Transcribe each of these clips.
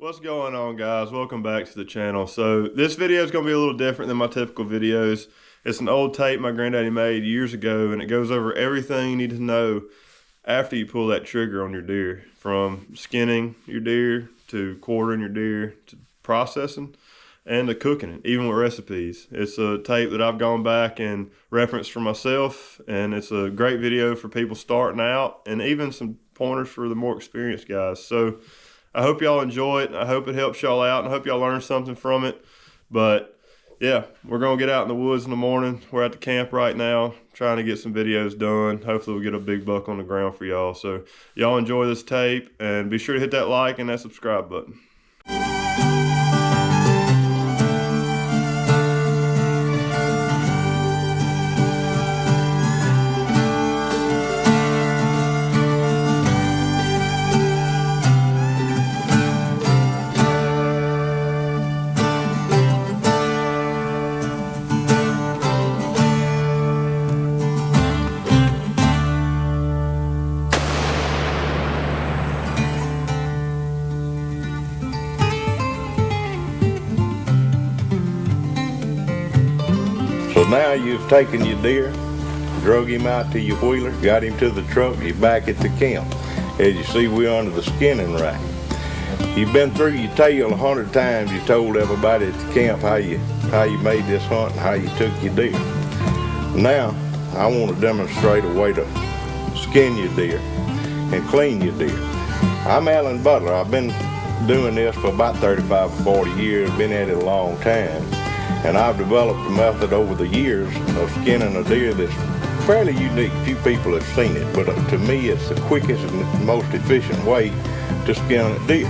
What's going on, guys? Welcome back to the channel. So this video is going to be a little different than my typical videos. It's an old tape my granddaddy made years ago, and it goes over everything you need to know after you pull that trigger on your deer, from skinning your deer to quartering your deer to processing and to cooking it, even with recipes. It's a tape that I've gone back and referenced for myself, and it's a great video for people starting out and even some pointers for the more experienced guys. So I hope y'all enjoy it. I hope it helps y'all out, and I hope y'all learn something from it. But yeah, we're going to get out in the woods in the morning. We're at the camp right now trying to get some videos done. Hopefully we'll get a big buck on the ground for y'all. So y'all enjoy this tape, and be sure to hit that like and that subscribe button. So now you've taken your deer, drug him out to your wheeler, got him to the truck, you're back at the camp. As you see, we're under the skinning rack. You've been through your tale 100 times. You told everybody at the camp how you made this hunt and how you took your deer. Now, I want to demonstrate a way to skin your deer and clean your deer. I'm Allen Butler. I've been doing this for about 35 or 40 years, been at it a long time. And I've developed a method over the years of skinning a deer that's fairly unique. Few people have seen it, but to me it's the quickest and most efficient way to skin a deer.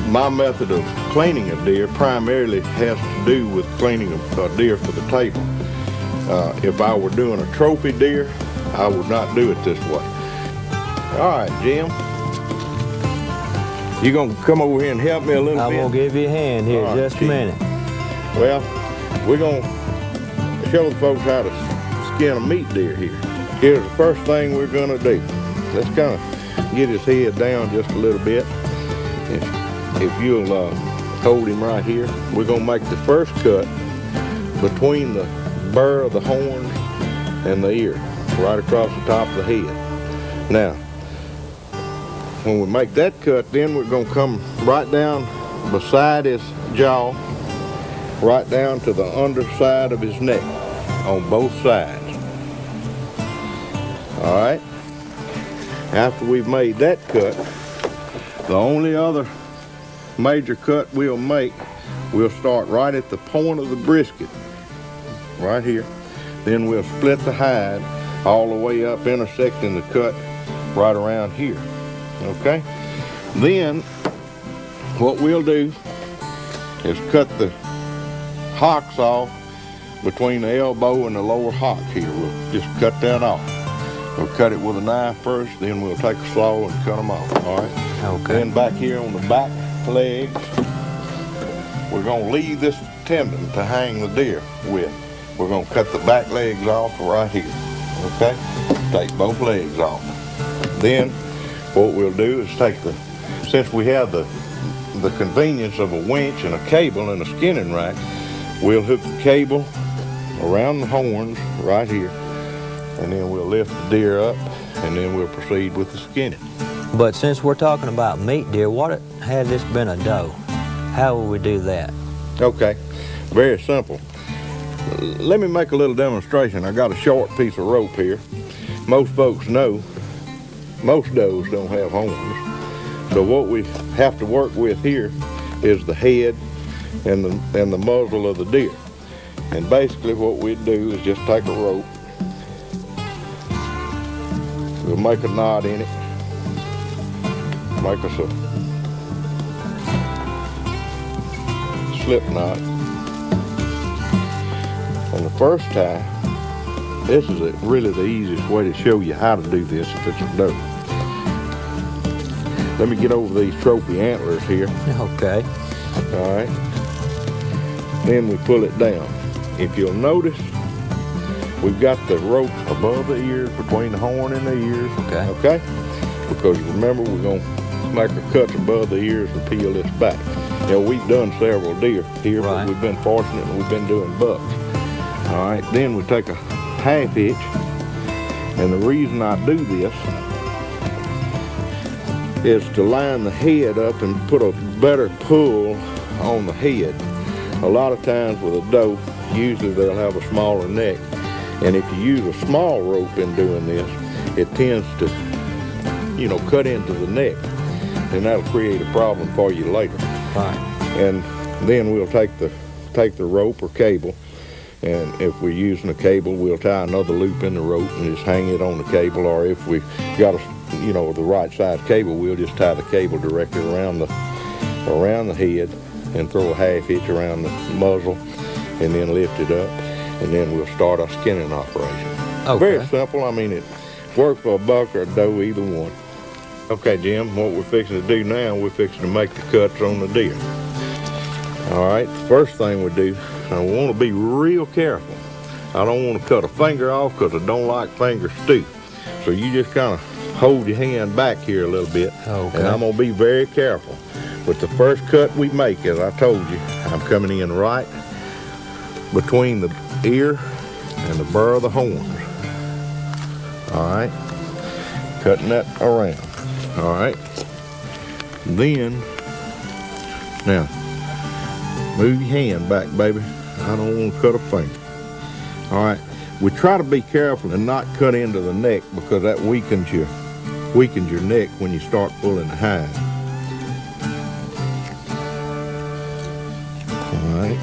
My method of cleaning a deer primarily has to do with cleaning a deer for the table. If I were doing a trophy deer, I would not do it this way. All right, Jim. You gonna come over here and help me a little bit? I'm gonna give you a hand here in just a minute. Well, we're going to show the folks how to skin a meat deer here. Here's the first thing we're going to do. Let's kind of get his head down just a little bit. If you'll hold him right here, we're going to make the first cut between the burr of the horns and the ear, right across the top of the head. Now, when we make that cut, then we're going to come right down beside his jaw, right down to the underside of his neck on both sides. All right. After we've made that cut, the only other major cut we'll make, we'll start right at the point of the brisket, right here. Then we'll split the hide all the way up, intersecting the cut right around here. Okay. Then what we'll do is cut the hocks off between the elbow and the lower hock here. We'll just cut that off. We'll cut it with a knife first, then we'll take a saw and cut them off, all right? Okay. Then back here on the back legs, we're gonna leave this tendon to hang the deer with. We're gonna cut the back legs off right here, okay? Take both legs off. Then what we'll do is take since we have the convenience of a winch and a cable and a skinning rack, we'll hook the cable around the horns right here, and then we'll lift the deer up, and then we'll proceed with the skinning. But since we're talking about meat deer, what had this been a doe? How will we do that? Okay, very simple. Let me make a little demonstration. I got a short piece of rope here. Most folks know most does don't have horns. So what we have to work with here is the head and the muzzle of the deer. And basically what we do is just take a rope, we'll make a knot in it, make us a slip knot, and the first time, this is really the easiest way to show you how to do this if it's a doe. Let me get over these trophy antlers here. Okay. All right. Then we pull it down. If you'll notice, we've got the rope above the ears, between the horn and the ears. Okay. Okay? Because remember, we're going to make our cuts above the ears and peel this back. You know, we've done several deer here, Right. but we've been fortunate and we've been doing bucks. All right, then we take a half hitch, and the reason I do this is to line the head up and put a better pull on the head. A lot of times with a doe, usually they'll have a smaller neck, and if you use a small rope in doing this, it tends to, you know, cut into the neck, and that'll create a problem for you later. Right. And then we'll take the rope or cable, and if we're using a cable, we'll tie another loop in the rope and just hang it on the cable. Or if we got a, you know, the right size cable, we'll just tie the cable directly around the head and throw a half hitch around the muzzle, and then lift it up, and then we'll start our skinning operation. Okay. Very simple. I mean, it works for a buck or a doe, either one. Okay, Jim, what we're fixing to do now, we're fixing to make the cuts on the deer. All right, first thing we do, I want to be real careful. I don't want to cut a finger off because I don't like finger stew. So you just kind of hold your hand back here a little bit, Okay. and I'm going to be very careful. But the first cut we make, as I told you, I'm coming in right between the ear and the burr of the horns. All right, cutting that around. All right, then, now, move your hand back, baby. I don't want to cut a finger. All right, we try to be careful and not cut into the neck because that weakens your neck when you start pulling the hide. All right.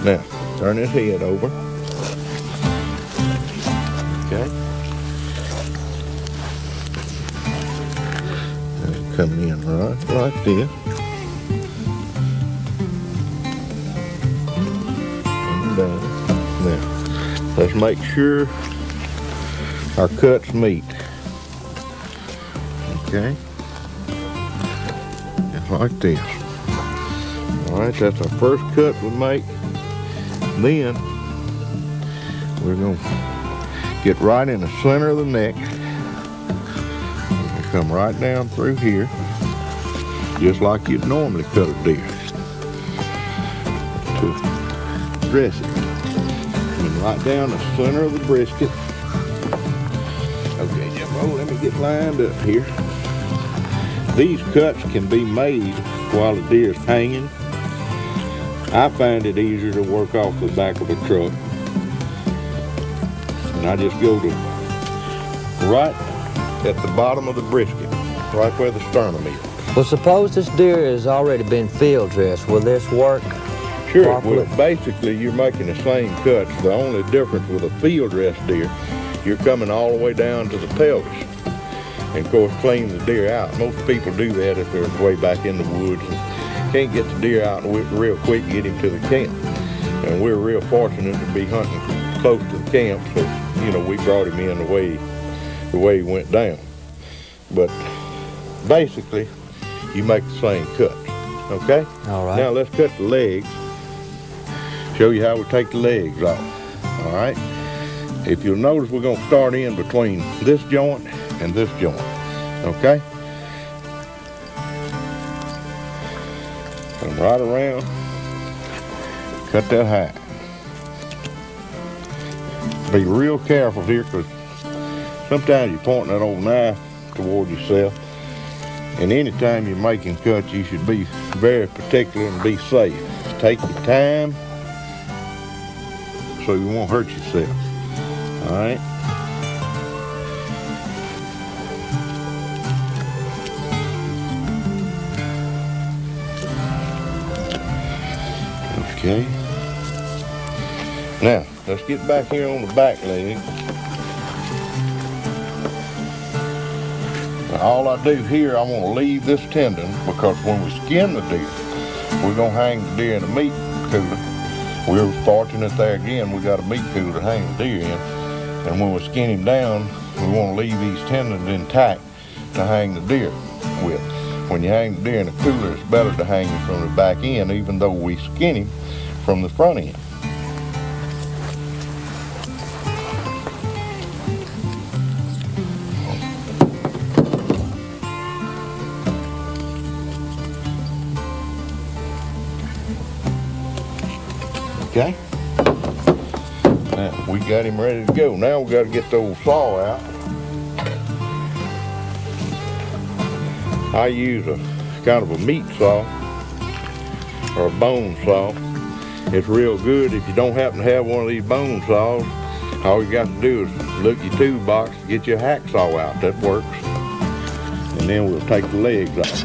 Now, turn this head over. Okay. Coming in right like this. And down. Now, let's make sure our cuts meet. Okay. Just like this. All right, that's our first cut we make. Then we're going to get right in the center of the neck. Come right down through here, just like you'd normally cut a deer, to dress it. And right down the center of the brisket. Okay, Jimbo, let me get lined up here. These cuts can be made while the deer's hanging. I find it easier to work off the back of a truck. And I just go to right at the bottom of the brisket, right where the sternum is. Well, suppose this deer has already been field dressed. Will this work? Sure, properly? well, basically you're making the same cuts. The only difference with a field dressed deer, you're coming all the way down to the pelvis. And of course, clean the deer out. Most people do that if they're way back in the woods and can't get the deer out real quick, get him to the camp. And we're real fortunate to be hunting close to the camp, so, you know, we brought him in the way he went down. But basically, you make the same cuts, okay? All right. Now let's cut the legs. Show you how we take the legs off, all right? If you'll notice, we're gonna start in between this joint and this joint, okay? Come right around, cut that hide. Be real careful here, because sometimes you're pointing that old knife toward yourself. And anytime you're making cuts, you should be very particular and be safe. Take your time so you won't hurt yourself. All right? Okay. Now, let's get back here on the back leg. Now, all I do here, I want to leave this tendon, because when we skin the deer, we're going to hang the deer in a meat cooler. We're fortunate there again, we got a meat cooler to hang the deer in. And when we skin him down, we want to leave these tendons intact to hang the deer with. When you hang the deer in a cooler, it's better to hang him from the back end, even though we skin him from the front end. Okay. Now, we got him ready to go. Now we got to get the old saw out. I use a kind of a meat saw or a bone saw. It's real good if you don't happen to have one of these bone saws. All you got to do is look your toolbox, get your hacksaw out. That works. And then we'll take the legs off.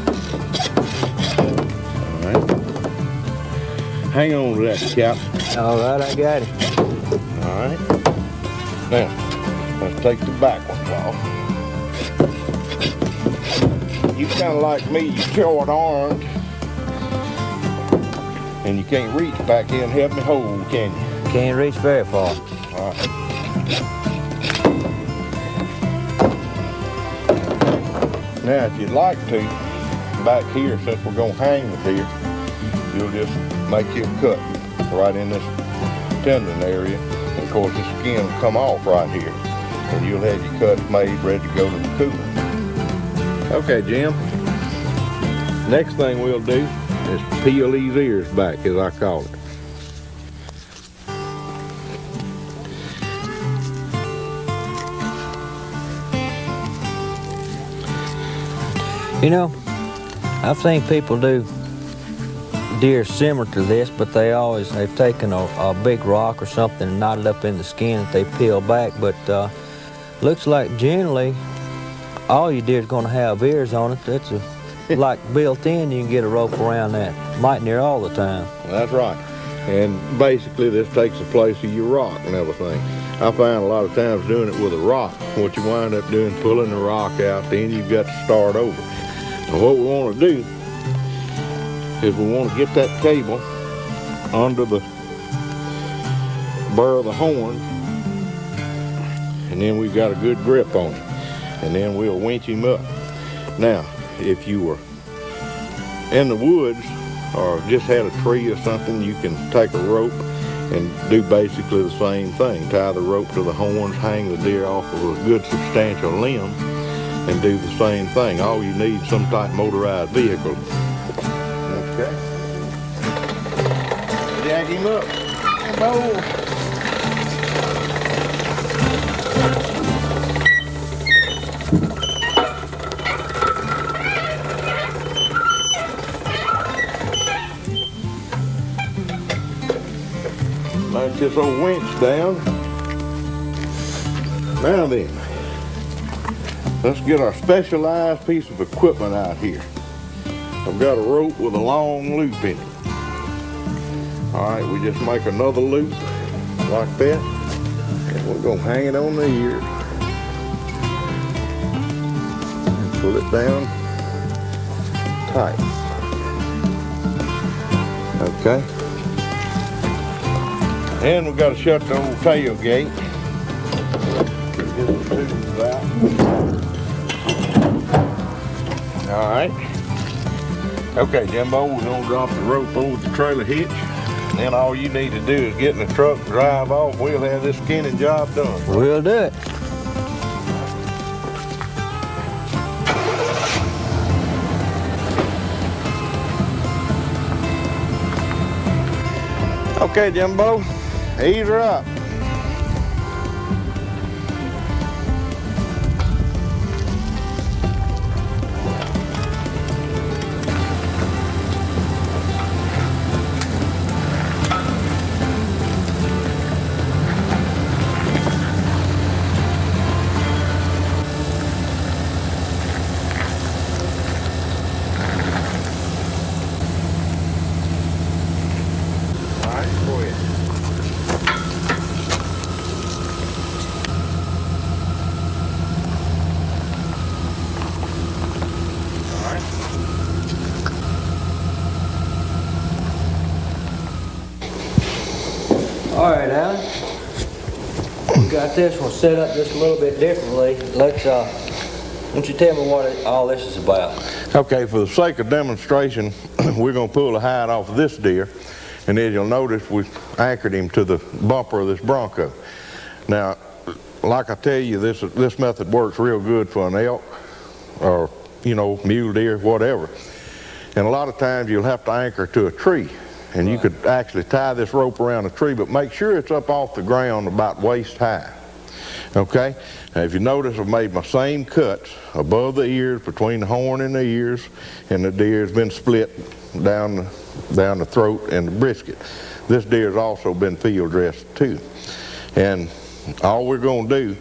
All right. Hang on to that, Cap. All right, I got it. All right. Now, let's take the back ones off. You kind of like me, you're short-armed, and you can't reach back here and help me hold, can you? Can't reach very far. All right. Now, if you'd like to, back here, since we're going to hang the deer, you'll just make you a cut right in this tendon area. And of course, the skin will come off right here, and you'll have your cuts made, ready to go to the cooler. Okay, Jim. Next thing we'll do is peel these ears back, as I call it. You know, I've seen people do deer similar to this, but they've taken a big rock or something and knotted up in the skin that they peel back. But looks like generally all your deer is going to have ears on it. That's like built in. You can get a rope around that might near all the time. That's right. And basically this takes the place of your rock and everything. I find a lot of times doing it with a rock, what you wind up doing is pulling the rock out, then you've got to start over. And what we want to do is we want to get that cable under the burr of the horn, and then we've got a good grip on it. And then we'll winch him up. Now, if you were in the woods or just had a tree or something, you can take a rope and do basically the same thing. Tie the rope to the horns, hang the deer off of a good substantial limb, and do the same thing. All you need is some type of motorized vehicle. Okay. Jack him up. Oh. Let this old winch down. Now then, let's get our specialized piece of equipment out here. I've got a rope with a long loop in it. All right, we just make another loop like that, and we're gonna hang it on the ears and pull it down tight. Okay. And we've got to shut the old tailgate. Get the tubes out. All right. Okay, Jimbo, we're going to drop the rope over the trailer hitch. And then all you need to do is get in the truck and drive off. We'll have this skinning job done. We'll do it. Okay, Jimbo, ease her up. All right, Alan. We got this one set up just a little bit differently. Let's, why don't you tell me what all this is about? Okay, for the sake of demonstration, we're going to pull the hide off of this deer, and as you'll notice, we've anchored him to the bumper of this Bronco. Now, like I tell you, this method works real good for an elk or, you know, mule deer, whatever. And a lot of times you'll have to anchor to a tree. and you could actually tie this rope around the tree, but make sure it's up off the ground about waist high. Okay? Now if you notice, I've made my same cuts above the ears, between the horn and the ears, and the deer has been split down the throat and the brisket. This deer has also been field dressed too. And all we're going to do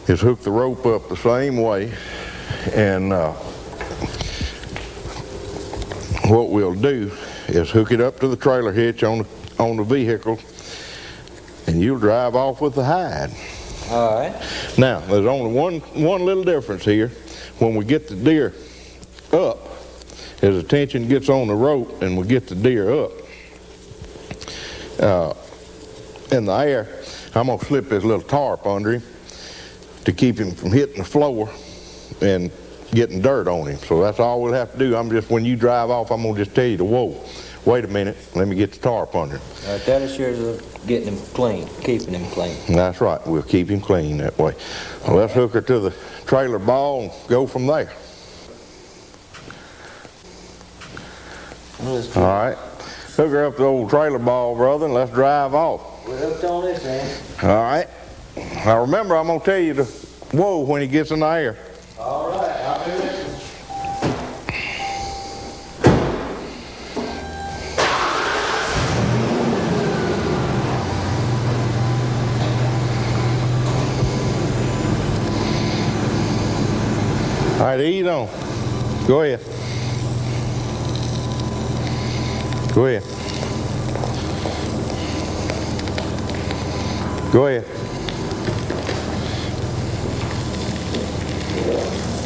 is hook the rope up the same way, and what we'll do is hook it up to the trailer hitch on the vehicle, and you'll drive off with the hide. All right. Now, there's only one little difference here. When we get the deer up, as the tension gets on the rope and we get the deer up in the air, I'm going to slip this little tarp under him to keep him from hitting the floor and getting dirt on him. So that's all we'll have to do. When you drive off, I'm going to just tell you to whoa. Wait a minute, let me get the tarp under him. All right, that assures of getting him clean, keeping him clean. That's right, we'll keep him clean that way. Well, let's hook her to the trailer ball and go from there. All right, hook her up to the old trailer ball, brother, and let's drive off. We're hooked on this end. All right. Now remember, I'm going to tell you to whoa when he gets in the air. All right, I'll do it. All right, ease on. Go ahead. Go ahead. Go ahead.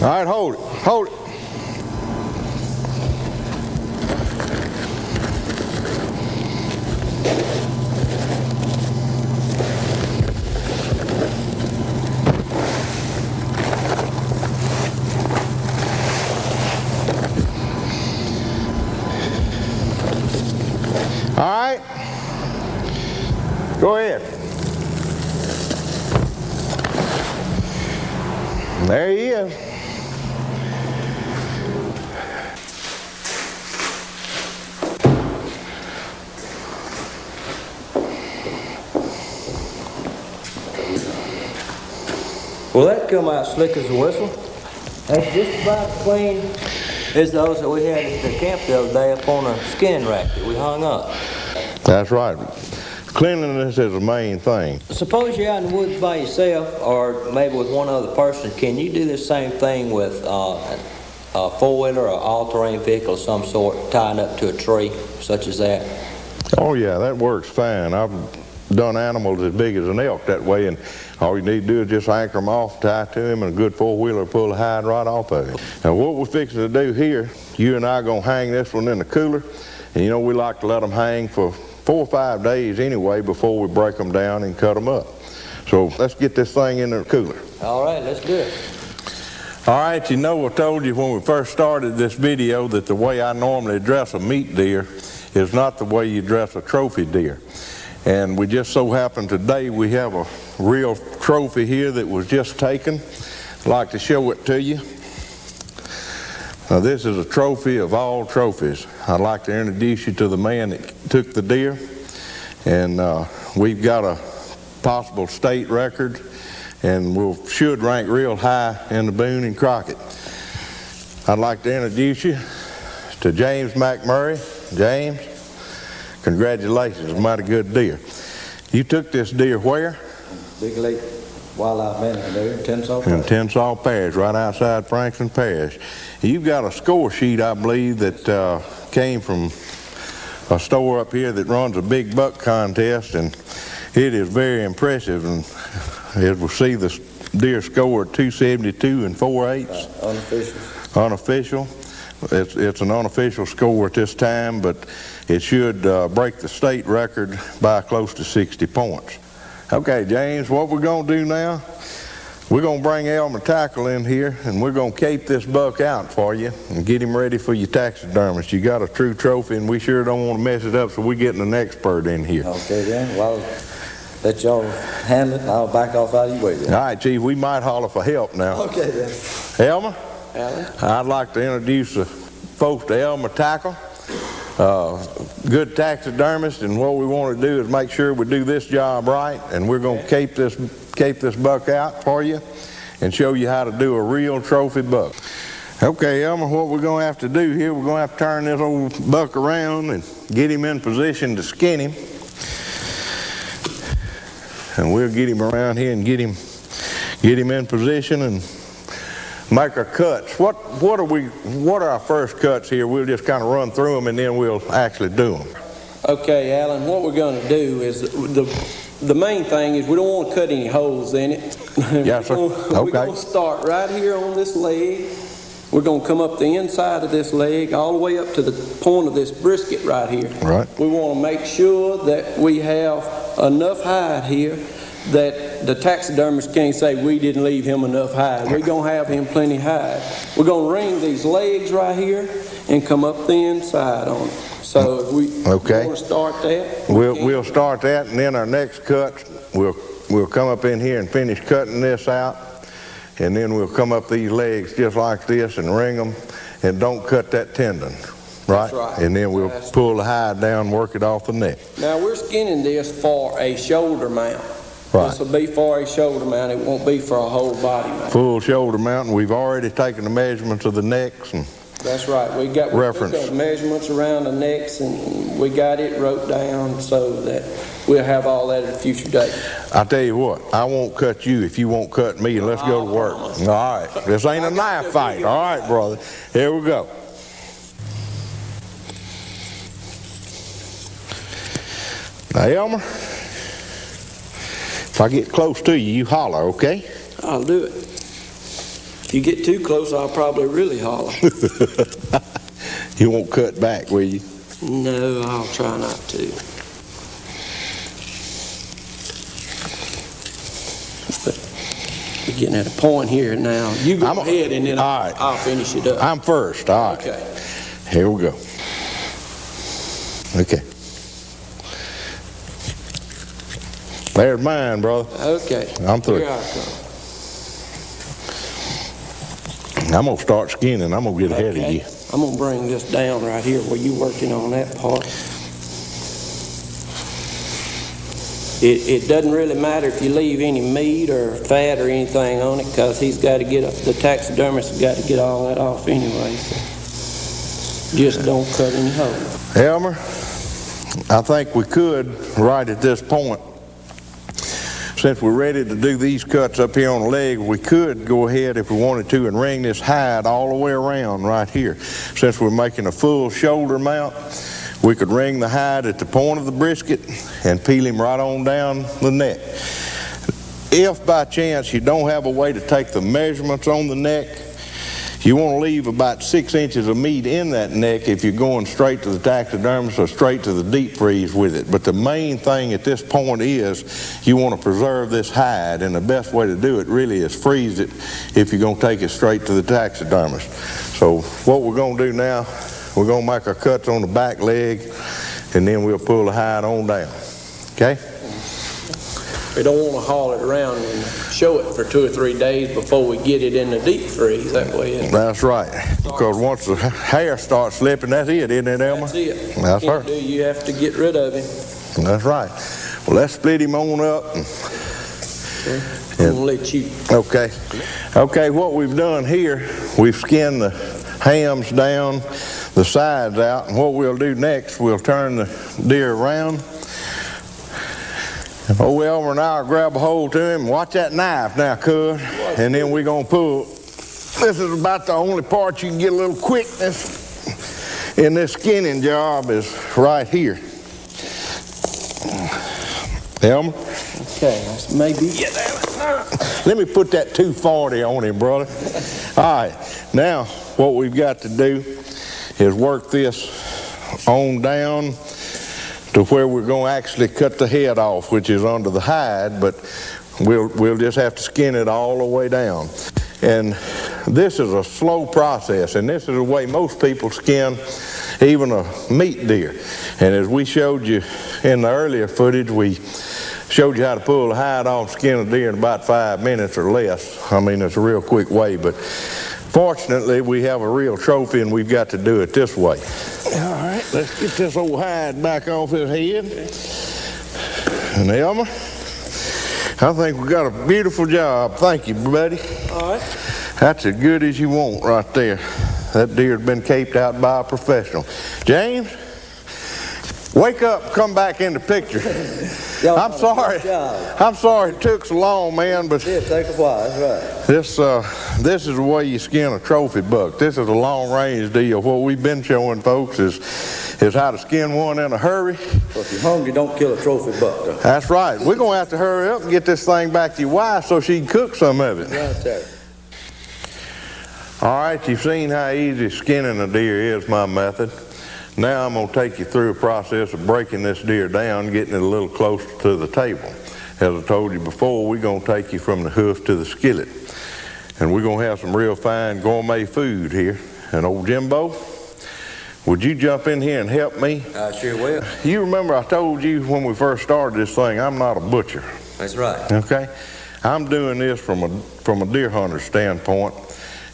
All right, hold it. Hold it. All right. Go ahead. There he is. Well, that come out slick as a whistle. That's just about as clean as those that we had at the camp the other day up on a skin rack that we hung up. That's right. Cleanliness is the main thing. Suppose you're out in the woods by yourself or maybe with one other person. Can you do the same thing with a four-wheeler or all-terrain vehicle of some sort tied up to a tree such as that? Oh yeah, that works fine. I've done animals as big as an elk that way, and all you need to do is just anchor them off, tie to him, and a good four-wheeler pull the hide right off of him. Now what we're fixing to do here, you and I are going to hang this one in the cooler, and you know we like to let them hang for 4 or 5 days anyway before we break them down and cut them up. So let's get this thing in the cooler. All right, let's do it. All right, you know I told you when we first started this video that the way I normally dress a meat deer is not the way you dress a trophy deer. And we just so happen today we have a real trophy here that was just taken. I'd like to show it to you. Now this is a trophy of all trophies. I'd like to introduce you to the man that took the deer. And we've got a possible state record, and we should rank real high in the Boone and Crockett. I'd like to introduce you to James McMurray. James, congratulations, mighty good deer. You took this deer where? Big Lake Wildlife Management there in Tensall In Parish. Tensall Parish, right outside Franklin Parish. You've got a score sheet, I believe, that came from a store up here that runs a big buck contest, and it is very impressive. And as we'll see, the deer scored 272 4/8. Unofficials. Unofficial. It's an unofficial score at this time, but it should break the state record by close to 60 points. Okay, James, what we're going to do now, we're going to bring Elmer Tackle in here, and we're going to cape this buck out for you and get him ready for your taxidermist. You got a true trophy, and we sure don't want to mess it up, so we're getting an expert in here. Okay then, well, let y'all handle it, and I'll back off out of your way then. All right, Chief, we might holler for help now. Okay then. Elmer, Allen? I'd like to introduce the folks to Elmer Tackle. good taxidermist, and what we want to do is make sure we do this job right, and we're going to cape this buck out for you and show you how to do a real trophy buck. Okay, Elmer, what we're going to have to do here, we're going to have to turn this old buck around and get him in position to skin him. And we'll get him around here and get him in position and make our cuts. What are our first cuts here? We'll just kind of run through them and then we'll actually do them. Okay, Alan, what we're going to do is the main thing is we don't want to cut any holes in it. Yes, sir. Okay. We're going to start right here on this leg. We're going to come up the inside of this leg all the way up to the point of this brisket right here. Right. We want to make sure that we have enough hide here that the taxidermist can't say we didn't leave him enough hide. We're going to have him plenty hide. We're going to ring these legs right here and come up the inside on it. So if we want to start that, we'll start that, and then our next cut, we'll come up in here and finish cutting this out, and then we'll come up these legs just like this and ring them, and don't cut that tendon, right? That's right. And then we'll pull the hide down, work it off the neck. Now we're skinning this for a shoulder mount. Right. This will be for a shoulder mount. It won't be for a whole body mount. Full shoulder mount, and we've already taken the measurements of the necks and that's right. We got measurements around the necks, and we got it wrote down so that we'll have all that at a future date. I tell you what, I won't cut you if you won't cut me. Let's go to work. All right. This ain't a knife fight. All right, brother. Here we go. Now, Elmer, if I get close to you, you holler, okay? I'll do it. If you get too close, I'll probably really holler. You won't cut back, will you? No, I'll try not to. But we're getting at a point here now. You go ahead and then I'll finish it up. I'm first. All right. Okay. Here we go. Okay. There's mine, brother. Okay. I'm through. Here I come. I'm going to start skinning. I'm going to get ahead of you. I'm going to bring this down right here where you're working on that part. It doesn't really matter if you leave any meat or fat or anything on it because the taxidermist has got to get all that off anyway. So just don't cut any holes. Elmer, I think we could, right at this point, since we're ready to do these cuts up here on the leg, we could go ahead if we wanted to and ring this hide all the way around right here. Since we're making a full shoulder mount, we could ring the hide at the point of the brisket and peel him right on down the neck. If by chance you don't have a way to take the measurements on the neck, you want to leave about 6 inches of meat in that neck if you're going straight to the taxidermist or straight to the deep freeze with it. But the main thing at this point is you want to preserve this hide, and the best way to do it really is freeze it if you're going to take it straight to the taxidermist. So what we're going to do now, we're going to make our cuts on the back leg, and then we'll pull the hide on down. Okay? We don't want to haul it around and show it for 2 or 3 days before we get it in the deep freeze. That way that's right. Because once the hair starts slipping, that's it, isn't it, Elmer? That's it. That's right. You have to get rid of him. That's right. Well, let's split him on up. I'm going to let you. Okay. Okay, what we've done here, we've skinned the hams down, the sides out, and what we'll do next, we'll turn the deer around. Oh, Elmer and I'll grab a hold to him. Watch that knife now, cuz. And then we're going to pull. This is about the only part you can get a little quickness in this skinning job is right here. Elmer? Okay, maybe. Let me put that 240 on him, brother. All right. Now, what we've got to do is work this on down to where we're going to actually cut the head off, which is under the hide, but we'll just have to skin it all the way down. And this is a slow process, and this is the way most people skin even a meat deer. And as we showed you in the earlier footage, we showed you how to pull the hide off, skin a deer in about 5 minutes or less. I mean, it's a real quick way, but Fortunately, we have a real trophy and we've got to do it this way. All right, let's get this old hide back off his head. And Elmer, I think we got a beautiful job. Thank you, buddy. All right. That's as good as you want right there. That deer's been caped out by a professional. James, wake up, come back in the picture. I'm sorry. I'm sorry it took so long, man, but It take a while, that's right. this is the way you skin a trophy buck. This is a long-range deal. What we've been showing folks is how to skin one in a hurry. Well, if you're hungry, don't kill a trophy buck, though. That's right. We're going to have to hurry up and get this thing back to your wife so she can cook some of it. Right there. All right, you've seen how easy skinning a deer is, my method. Now I'm going to take you through a process of breaking this deer down, getting it a little closer to the table. As I told you before, we're going to take you from the hoof to the skillet. And we're going to have some real fine gourmet food here. And old Jimbo, would you jump in here and help me? I sure will. You remember I told you when we first started this thing, I'm not a butcher. That's right. Okay? I'm doing this from a deer hunter standpoint.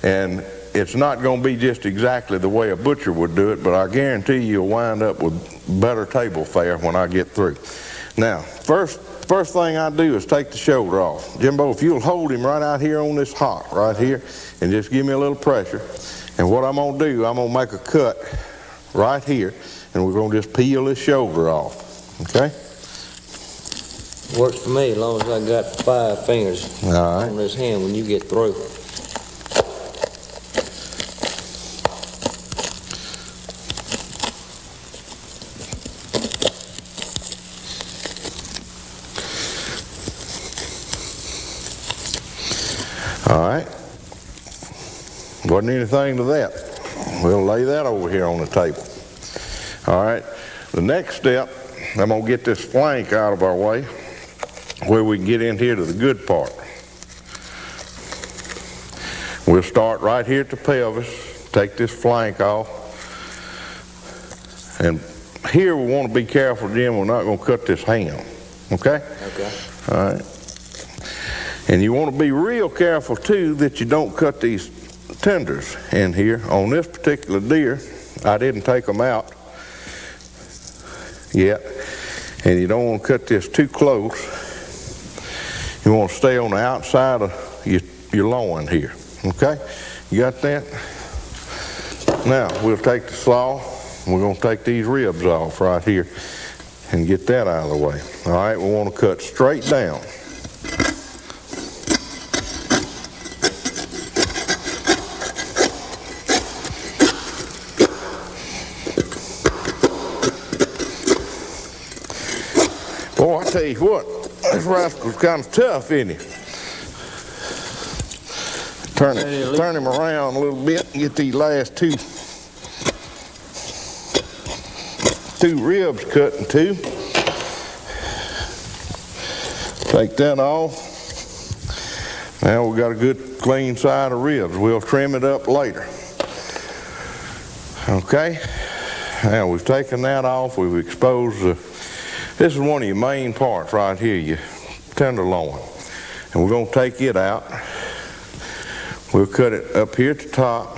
And it's not going to be just exactly the way a butcher would do it, but I guarantee you'll wind up with better table fare when I get through. Now, first thing I do is take the shoulder off. Jimbo, if you'll hold him right out here on this hock right here and just give me a little pressure. And what I'm going to do, I'm going to make a cut right here, and we're going to just peel this shoulder off. Okay? Works for me as long as I got 5 fingers All right. on this hand when you get through. All right. Wasn't anything to that. We'll lay that over here on the table. All right. The next step, I'm going to get this flank out of our way where we can get in here to the good part. We'll start right here at the pelvis, take this flank off. And here we want to be careful, Jim, we're not going to cut this ham. Okay? Okay. All right. And you want to be real careful, too, that you don't cut these tenders in here. On this particular deer, I didn't take them out yet. And you don't want to cut this too close. You want to stay on the outside of your loin here. Okay? You got that? Now, we'll take the saw. We're going to take these ribs off right here and get that out of the way. All right? We want to cut straight down. Boy, I tell you what, this rascal's kind of tough, isn't he? Turn him around a little bit and get these last two ribs cut in two. Take that off. Now we got a good clean side of ribs. We'll trim it up later. Okay. Now we've taken that off. We've exposed this is one of your main parts right here, your tenderloin. And we're going to take it out. We'll cut it up here at the top.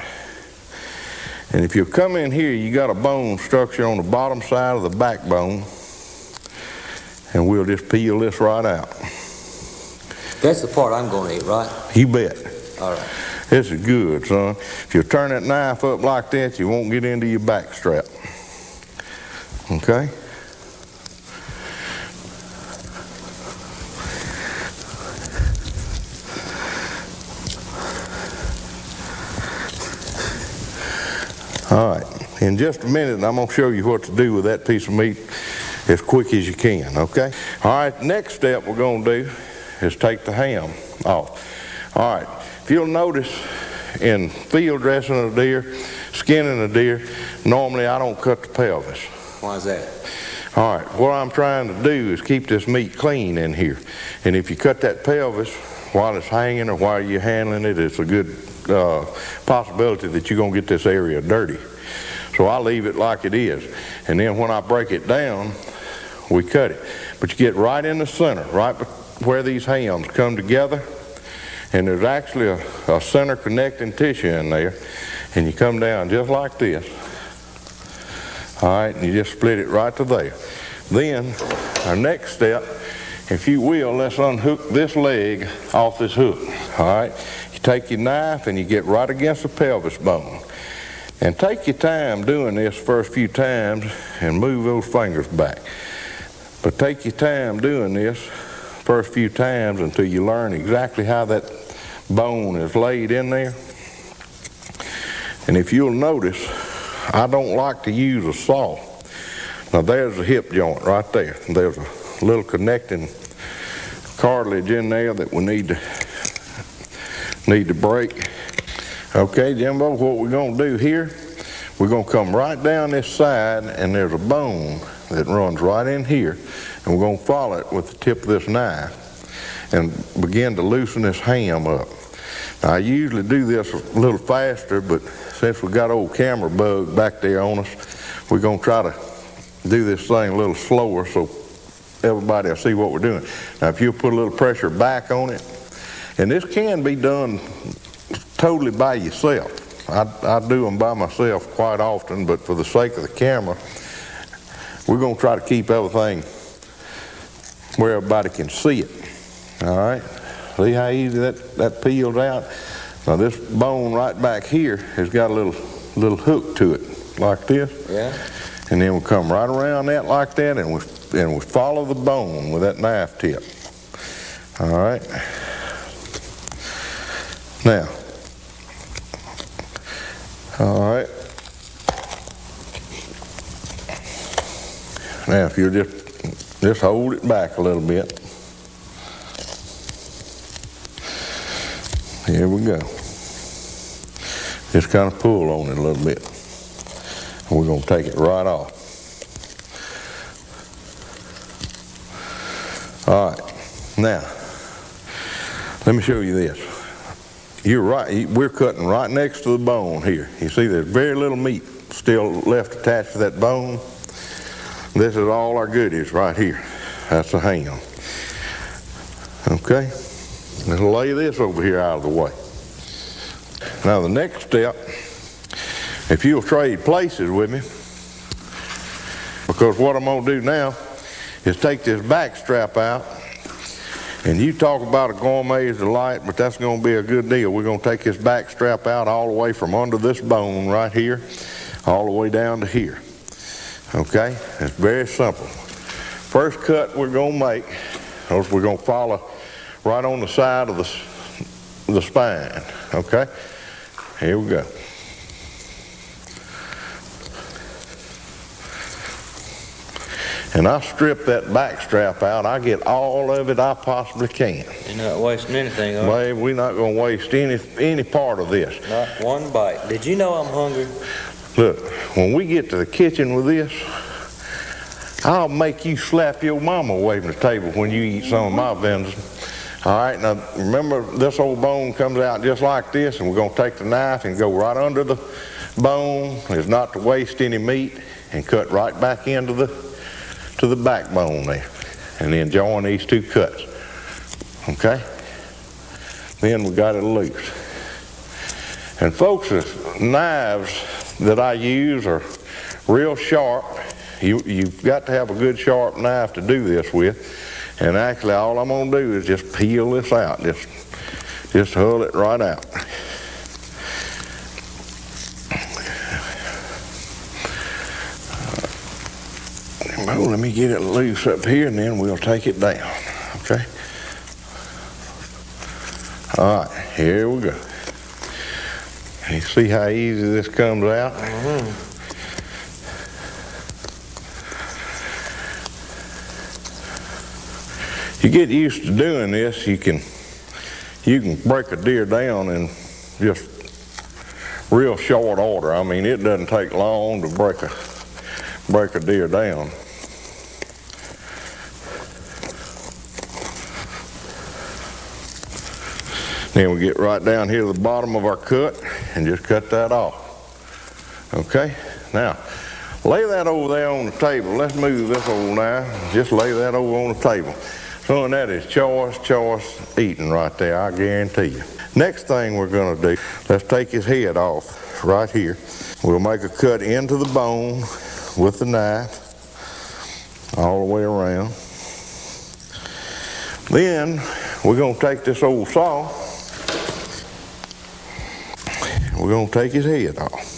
And if you come in here, you got a bone structure on the bottom side of the backbone. And we'll just peel this right out. That's the part I'm going to eat, right? You bet. All right. This is good, son. If you turn that knife up like that, you won't get into your back strap. Okay? All right, in just a minute, I'm going to show you what to do with that piece of meat as quick as you can, okay? All right, next step we're going to do is take the ham off. All right, if you'll notice in field dressing a deer, skinning a deer, normally I don't cut the pelvis. Why is that? All right, what I'm trying to do is keep this meat clean in here. And if you cut that pelvis while it's hanging or while you're handling it, it's a good possibility that you're going to get this area dirty. So I leave it like it is. And then when I break it down, we cut it. But you get right in the center, right where these hams come together, and there's actually a center connecting tissue in there, and you come down just like this. All right, and you just split it right to there. Then our next step, if you will, let's unhook this leg off this hook. All right, you take your knife and you get right against the pelvis bone. And take your time doing this first few times and move those fingers back. But take your time doing this first few times until you learn exactly how that bone is laid in there. And if you'll notice, I don't like to use a saw. Now there's the hip joint right there. There's a little connecting cartilage in there that we need to break. Okay, Jimbo, what we're going to do here, we're going to come right down this side, and there's a bone that runs right in here, and we're going to follow it with the tip of this knife and begin to loosen this ham up. Now, I usually do this a little faster, but since we got old camera bug back there on us, we're going to try to do this thing a little slower so everybody will see what we're doing. Now, if you'll put a little pressure back on it, and this can be done totally by yourself. I do them by myself quite often, but for the sake of the camera, we're going to try to keep everything where everybody can see it. All right? See how easy that peels out? Now this bone right back here has got a little hook to it, like this. Yeah. And then we'll come right around that like that, and we follow the bone with that knife tip. All right? Now, all right. Now, if you'll just hold it back a little bit. Here we go. Just kind of pull on it a little bit. And we're going to take it right off. All right. Now, let me show you this. You're right, we're cutting right next to the bone here. You see there's very little meat still left attached to that bone. This is all our goodies right here. That's the ham. Okay, let's lay this over here out of the way. Now the next step, if you'll trade places with me, because what I'm going to do now is take this back strap out. And you talk about a gourmet's delight, but that's going to be a good deal. We're going to take this back strap out all the way from under this bone right here, all the way down to here. Okay? It's very simple. First cut we're going to make, we're going to follow right on the side of the spine. Okay? Here we go. And I strip that back strap out. I get all of it I possibly can. You're not wasting anything, are you? Babe, we're not going to waste any part of this. Not one bite. Did you know I'm hungry? Look, when we get to the kitchen with this, I'll make you slap your mama away from the table when you eat some of my venison. All right, now remember this old bone comes out just like this, and we're going to take the knife and go right under the bone, is not to waste any meat, and cut right back into the backbone there, and then join these two cuts. Okay? Then we got it loose. And folks, the knives that I use are real sharp. You've got to have a good sharp knife to do this with. And actually all I'm going to do is just peel this out. Just hull it right out. Well, let me get it loose up here, and then we'll take it down. Okay? All right, here we go. You see how easy this comes out? Mm-hmm. You get used to doing this, you can break a deer down in just real short order. I mean, it doesn't take long to break a deer down. Then we get right down here to the bottom of our cut and just cut that off. Okay? Now, lay that over there on the table. Let's move this old knife. Just lay that over on the table. Oh, and that is choice eating right there, I guarantee you. Next thing we're going to do, let's take his head off right here. We'll make a cut into the bone with the knife all the way around. Then we're going to take this old saw. We're going to take his head off.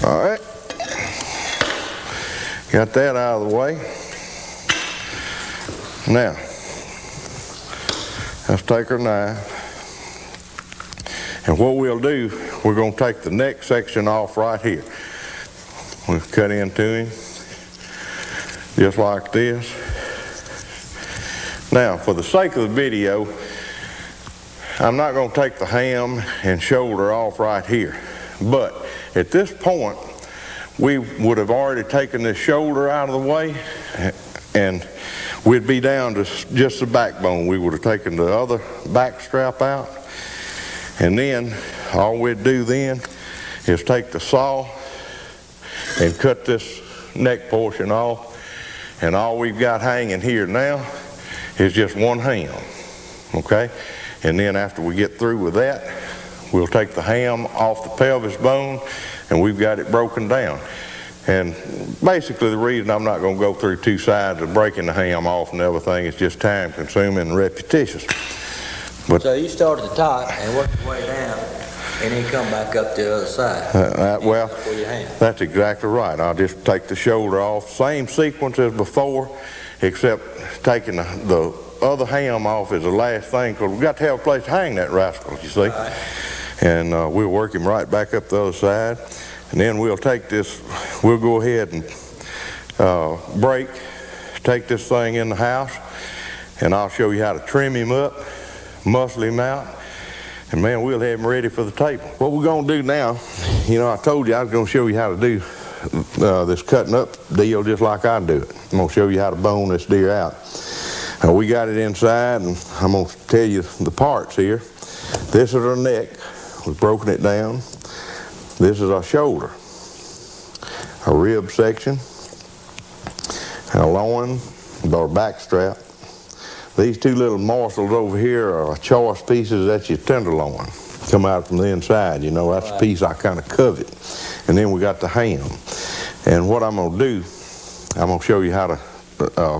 All right, got that out of the way. Now, let's take our knife, and what we'll do, we're going to take the neck section off right here. We'll cut into him, just like this. Now, for the sake of the video, I'm not going to take the ham and shoulder off right here, but at this point, we would have already taken this shoulder out of the way, and we'd be down to just the backbone. We would have taken the other back strap out, and then all we'd do then is take the saw and cut this neck portion off, and all we've got hanging here now is just one ham, okay? And then after we get through with that, we'll take the ham off the pelvis bone, and we've got it broken down. And basically the reason I'm not going to go through two sides of breaking the ham off and everything is just time consuming and repetitious. But So you start at the top and work your way down, and then come back up the other side. well, For your hand. that's exactly right. I'll just take the shoulder off, same sequence as before, except taking the other ham off is the last thing, because we've got to have a place to hang that rascal, you see. Right. And we'll work him right back up the other side, and then we'll take this, we'll go ahead and take this thing in the house, and I'll show you how to trim him up, muscle him out, and man, we'll have him ready for the table. What we're going to do now, you know, I told you I was going to show you how to do this cutting up deal just like I do it. I'm going to show you how to bone this deer out. We got it inside, and I'm going to tell you the parts here. This is our neck. We've broken it down. This is our shoulder, our rib section, our loin, our back strap. These two little morsels over here are choice pieces. That's your tenderloin. Come out from the inside, you know, that's the piece I kind of covet. And then we got the ham. And what I'm going to do, I'm going to show you how to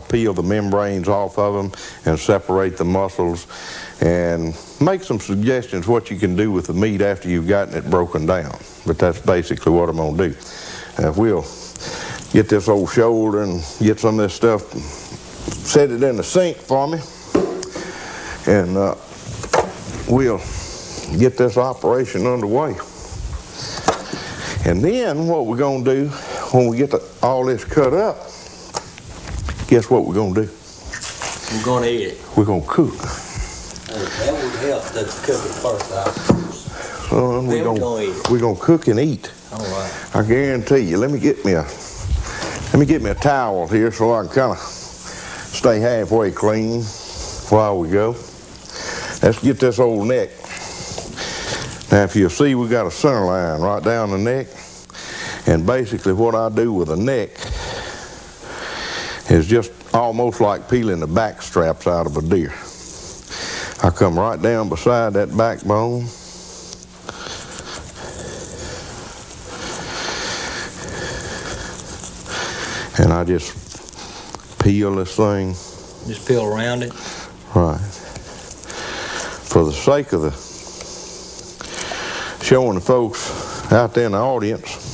peel the membranes off of them and separate the muscles and make some suggestions what you can do with the meat after you've gotten it broken down. But that's basically what I'm going to do. If we'll get this old shoulder and get some of this stuff, set it in the sink for me, and we'll get this operation underway. And then what we're going to do when we get all this cut up, guess what we're going to do? We're going to eat it. We're going to cook. That would help to cook it first, I Son, we're going to cook and eat. All right. I guarantee you. Let me get me a towel here so I can kind of stay halfway clean while we go. Let's get this old neck. Now, if you'll see, we got a center line right down the neck. And basically what I do with a neck is just almost like peeling the back straps out of a deer. I come right down beside that backbone. And I just peel this thing. Just peel around it. Right. For the sake of showing the folks out there in the audience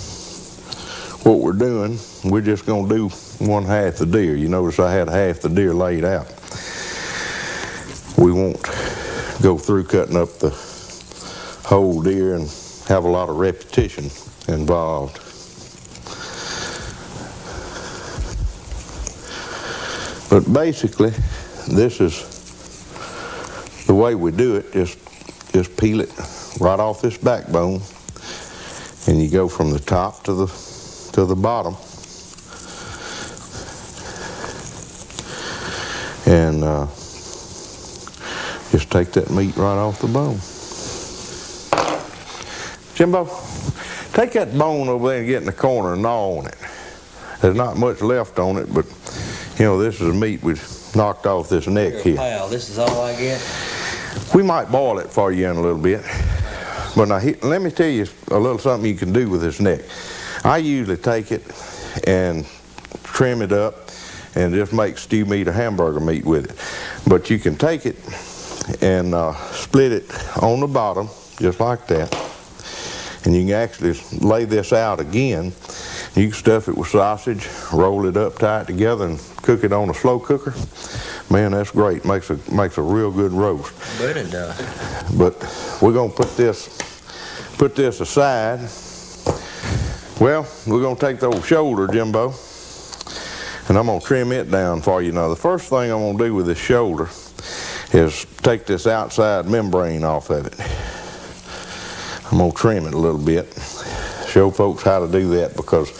what we're doing, we're just going to do one half the deer. You notice I had half the deer laid out. We won't go through cutting up the whole deer and have a lot of repetition involved. But basically, this is the way we do it. Just peel it right off this backbone, and you go from the top to the bottom. And just take that meat right off the bone. Jimbo, take that bone over there and get in the corner and gnaw on it. There's not much left on it, but you know, this is the meat we knocked off this neck here. Pal, this is all I get? We might boil it for you in a little bit. But now, let me tell you a little something you can do with this neck. I usually take it and trim it up and just make stew meat or hamburger meat with it. But you can take it and split it on the bottom, just like that. And you can actually lay this out again. You can stuff it with sausage, roll it up, tie it together, and cook it on a slow cooker. Man, that's great. Makes a real good roast. But it does. But we're gonna put this aside. Well, we're gonna take the old shoulder, Jimbo, and I'm gonna trim it down for you. Now, the first thing I'm gonna do with this shoulder is take this outside membrane off of it. I'm gonna trim it a little bit. Show folks how to do that, because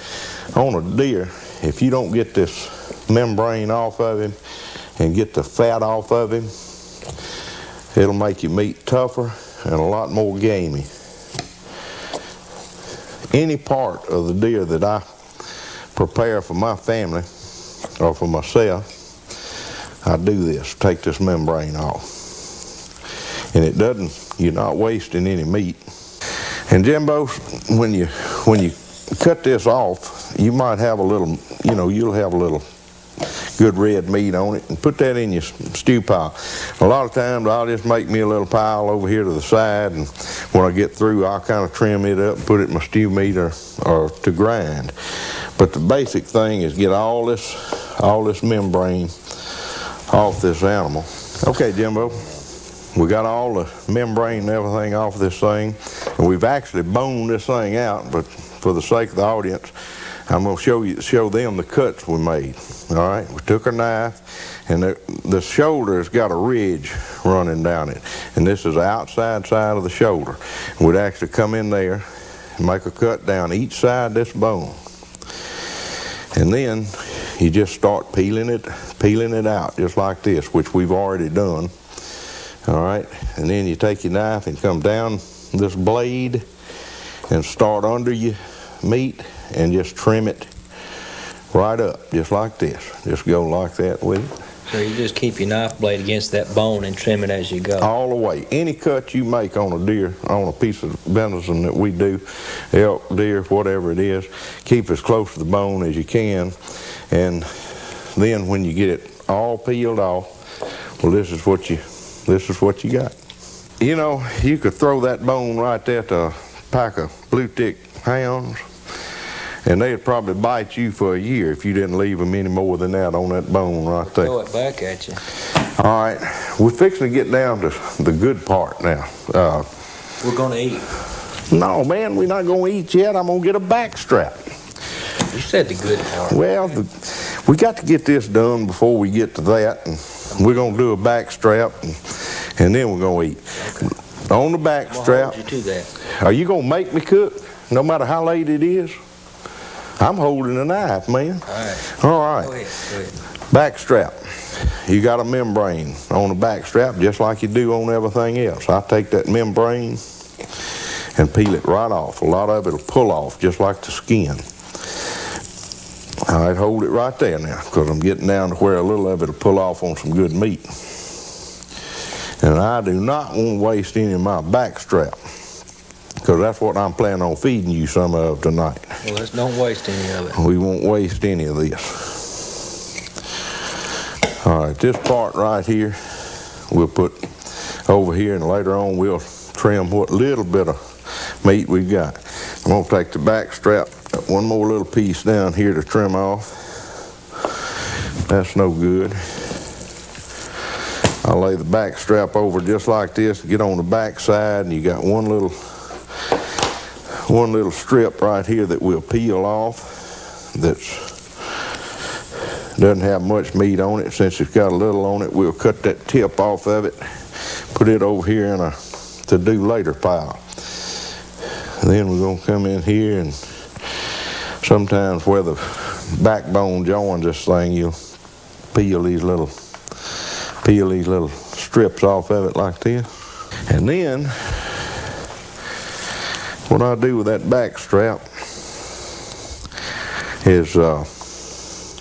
on a deer, if you don't get this membrane off of him and get the fat off of him, it'll make your meat tougher and a lot more gamey. Any part of the deer that I prepare for my family or for myself, I do this, take this membrane off. And it doesn't, you're not wasting any meat. And Jimbo, when you cut this off, you might have a little, you'll have a little good red meat on it, and put that in your stew pile. A lot of times I'll just make me a little pile over here to the side, and when I get through, I'll kind of trim it up and put it in my stew meat or to grind. But the basic thing is get all this membrane off this animal. Okay, Jimbo, we got all the membrane and everything off this thing, and we've actually boned this thing out, but for the sake of the audience, I'm going to show them the cuts we made. All right, we took a knife, and the shoulder's got a ridge running down it, and this is the outside side of the shoulder. We'd actually come in there and make a cut down each side of this bone, and then you just start peeling it out just like this, which we've already done. All right, and then you take your knife and come down this blade and start under your meat and just trim it right up, just like this. Just go like that with it. So you just keep your knife blade against that bone and trim it as you go. All the way. Any cut you make on a deer, on a piece of venison that we do, elk, deer, whatever it is, keep as close to the bone as you can. And then when you get it all peeled off, well, this is what you got. You know, you could throw that bone right there to a pack of blue tick hounds, and they'd probably bite you for a year if you didn't leave them any more than that on that bone right there. Throw it back at you. All right, we're fixing to get down to the good part now. We're going to eat. No, man, we're not going to eat yet. I'm going to get a back strap. You said the good part. Well, we got to get this done before we get to that, and we're going to do a back strap, and then we're going to eat. Okay. On the back strap. Hold you to that. Are you going to make me cook, no matter how late it is? I'm holding a knife, man. All right. All right. Go ahead. Back strap. You got a membrane on the back strap, just like you do on everything else. I take that membrane and peel it right off. A lot of it will pull off, just like the skin. All right, hold it right there now, because I'm getting down to where a little of it will pull off on some good meat. And I do not want to waste any of my back strap, because that's what I'm planning on feeding you some of tonight. Well, let's don't waste any of it. We won't waste any of this. All right, this part right here, we'll put over here, and later on we'll trim what little bit of meat we got. I'm going to take the back strap, one more little piece down here to trim off. That's no good. I'll lay the back strap over just like this, get on the back side, and you got one little strip right here that we'll peel off that doesn't have much meat on it. Since it's got a little on it, we'll cut that tip off of it, put it over here in a to do later pile. And then we're going to come in here, and sometimes where the backbone joins this thing, you'll peel these little strips off of it like this. And then what I do with that back strap is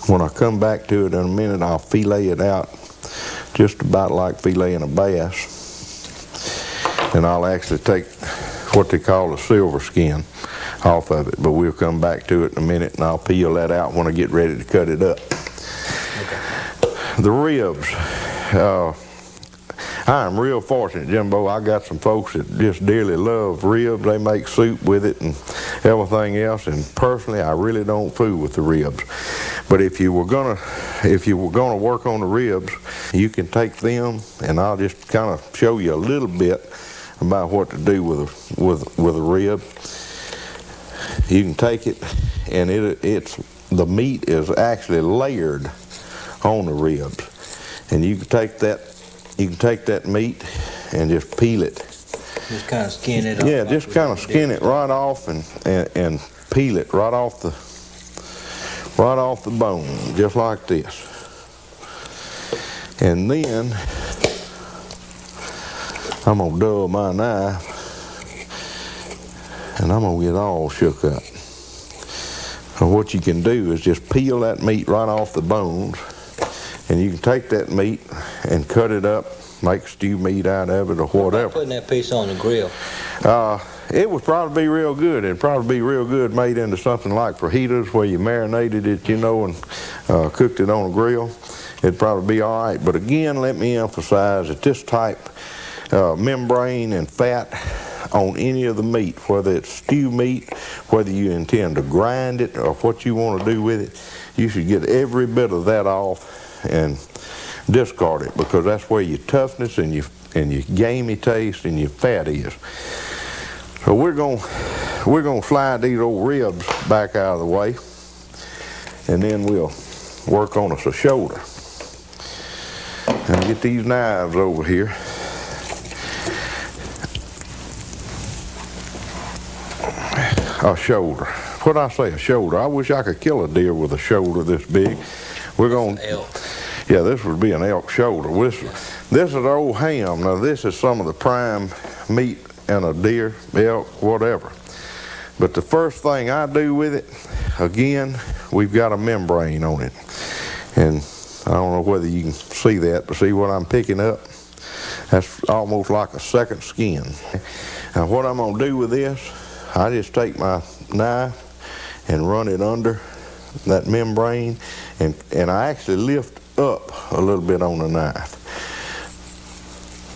when I come back to it in a minute, I'll fillet it out just about like filleting a bass. And I'll actually take what they call the silver skin off of it, but we'll come back to it in a minute, and I'll peel that out when I get ready to cut it up. Okay. The ribs. I am real fortunate, Jimbo. I got some folks that just dearly love ribs. They make soup with it and everything else, and personally, I really don't fool with the ribs. But if you were gonna work on the ribs, you can take them, and I'll just kind of show you a little bit about what to do with a rib. You can take it, and the meat is actually layered on the ribs, and you can take that meat and just peel it. Just kind of skin it off. Yeah, just kind of skin it right off and peel it right off the bone, just like this. And then I'm gonna dull my knife, and I'm gonna get all shook up. So what you can do is just peel that meat right off the bones, and you can take that meat and cut it up, make stew meat out of it or whatever. Putting that piece on the grill. It would probably be real good. It'd probably be real good made into something like fajitas, where you marinated it, and cooked it on a grill. It'd probably be all right. But again, let me emphasize that this type membrane and fat on any of the meat, whether it's stew meat, whether you intend to grind it or what you want to do with it, you should get every bit of that off and discard it, because that's where your toughness and your gamey taste and your fat is. So we're gonna slide these old ribs back out of the way, and then we'll work on us a shoulder. And get these knives over here. A shoulder. What I say, a shoulder? I wish I could kill a deer with a shoulder this big. We're going. Elk. Yeah, this would be an elk shoulder. This is old ham. Now this is some of the prime meat in a deer, elk, whatever. But the first thing I do with it, again, we've got a membrane on it, and I don't know whether you can see that, but see what I'm picking up? That's almost like a second skin. Now what I'm gonna do with this, I just take my knife and run it under that membrane, and I actually lift up a little bit on the knife.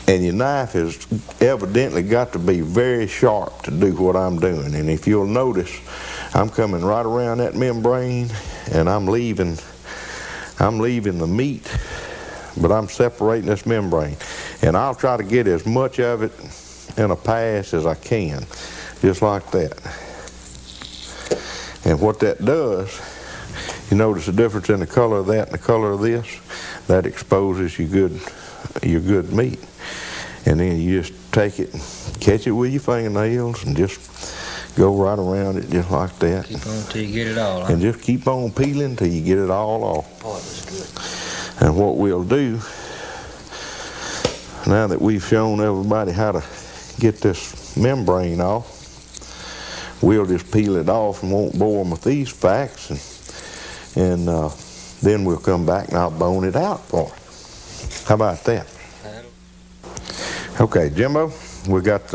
And your knife has evidently got to be very sharp to do what I'm doing. And if you'll notice, I'm coming right around that membrane, and I'm leaving the meat, but I'm separating this membrane. And I'll try to get as much of it in a pass as I can, just like that. And what that does, you notice the difference in the color of that and the color of this? That exposes your good meat. And then you just take it and catch it with your fingernails and just go right around it just like that. Keep on until you get it all off. And just keep on peeling till you get it all off. Oh, that's good. And what we'll do, now that we've shown everybody how to get this membrane off, we'll just peel it off and won't bore them with these facts, and then we'll come back and I'll bone it out for it. How about that? Okay, Jimbo, we got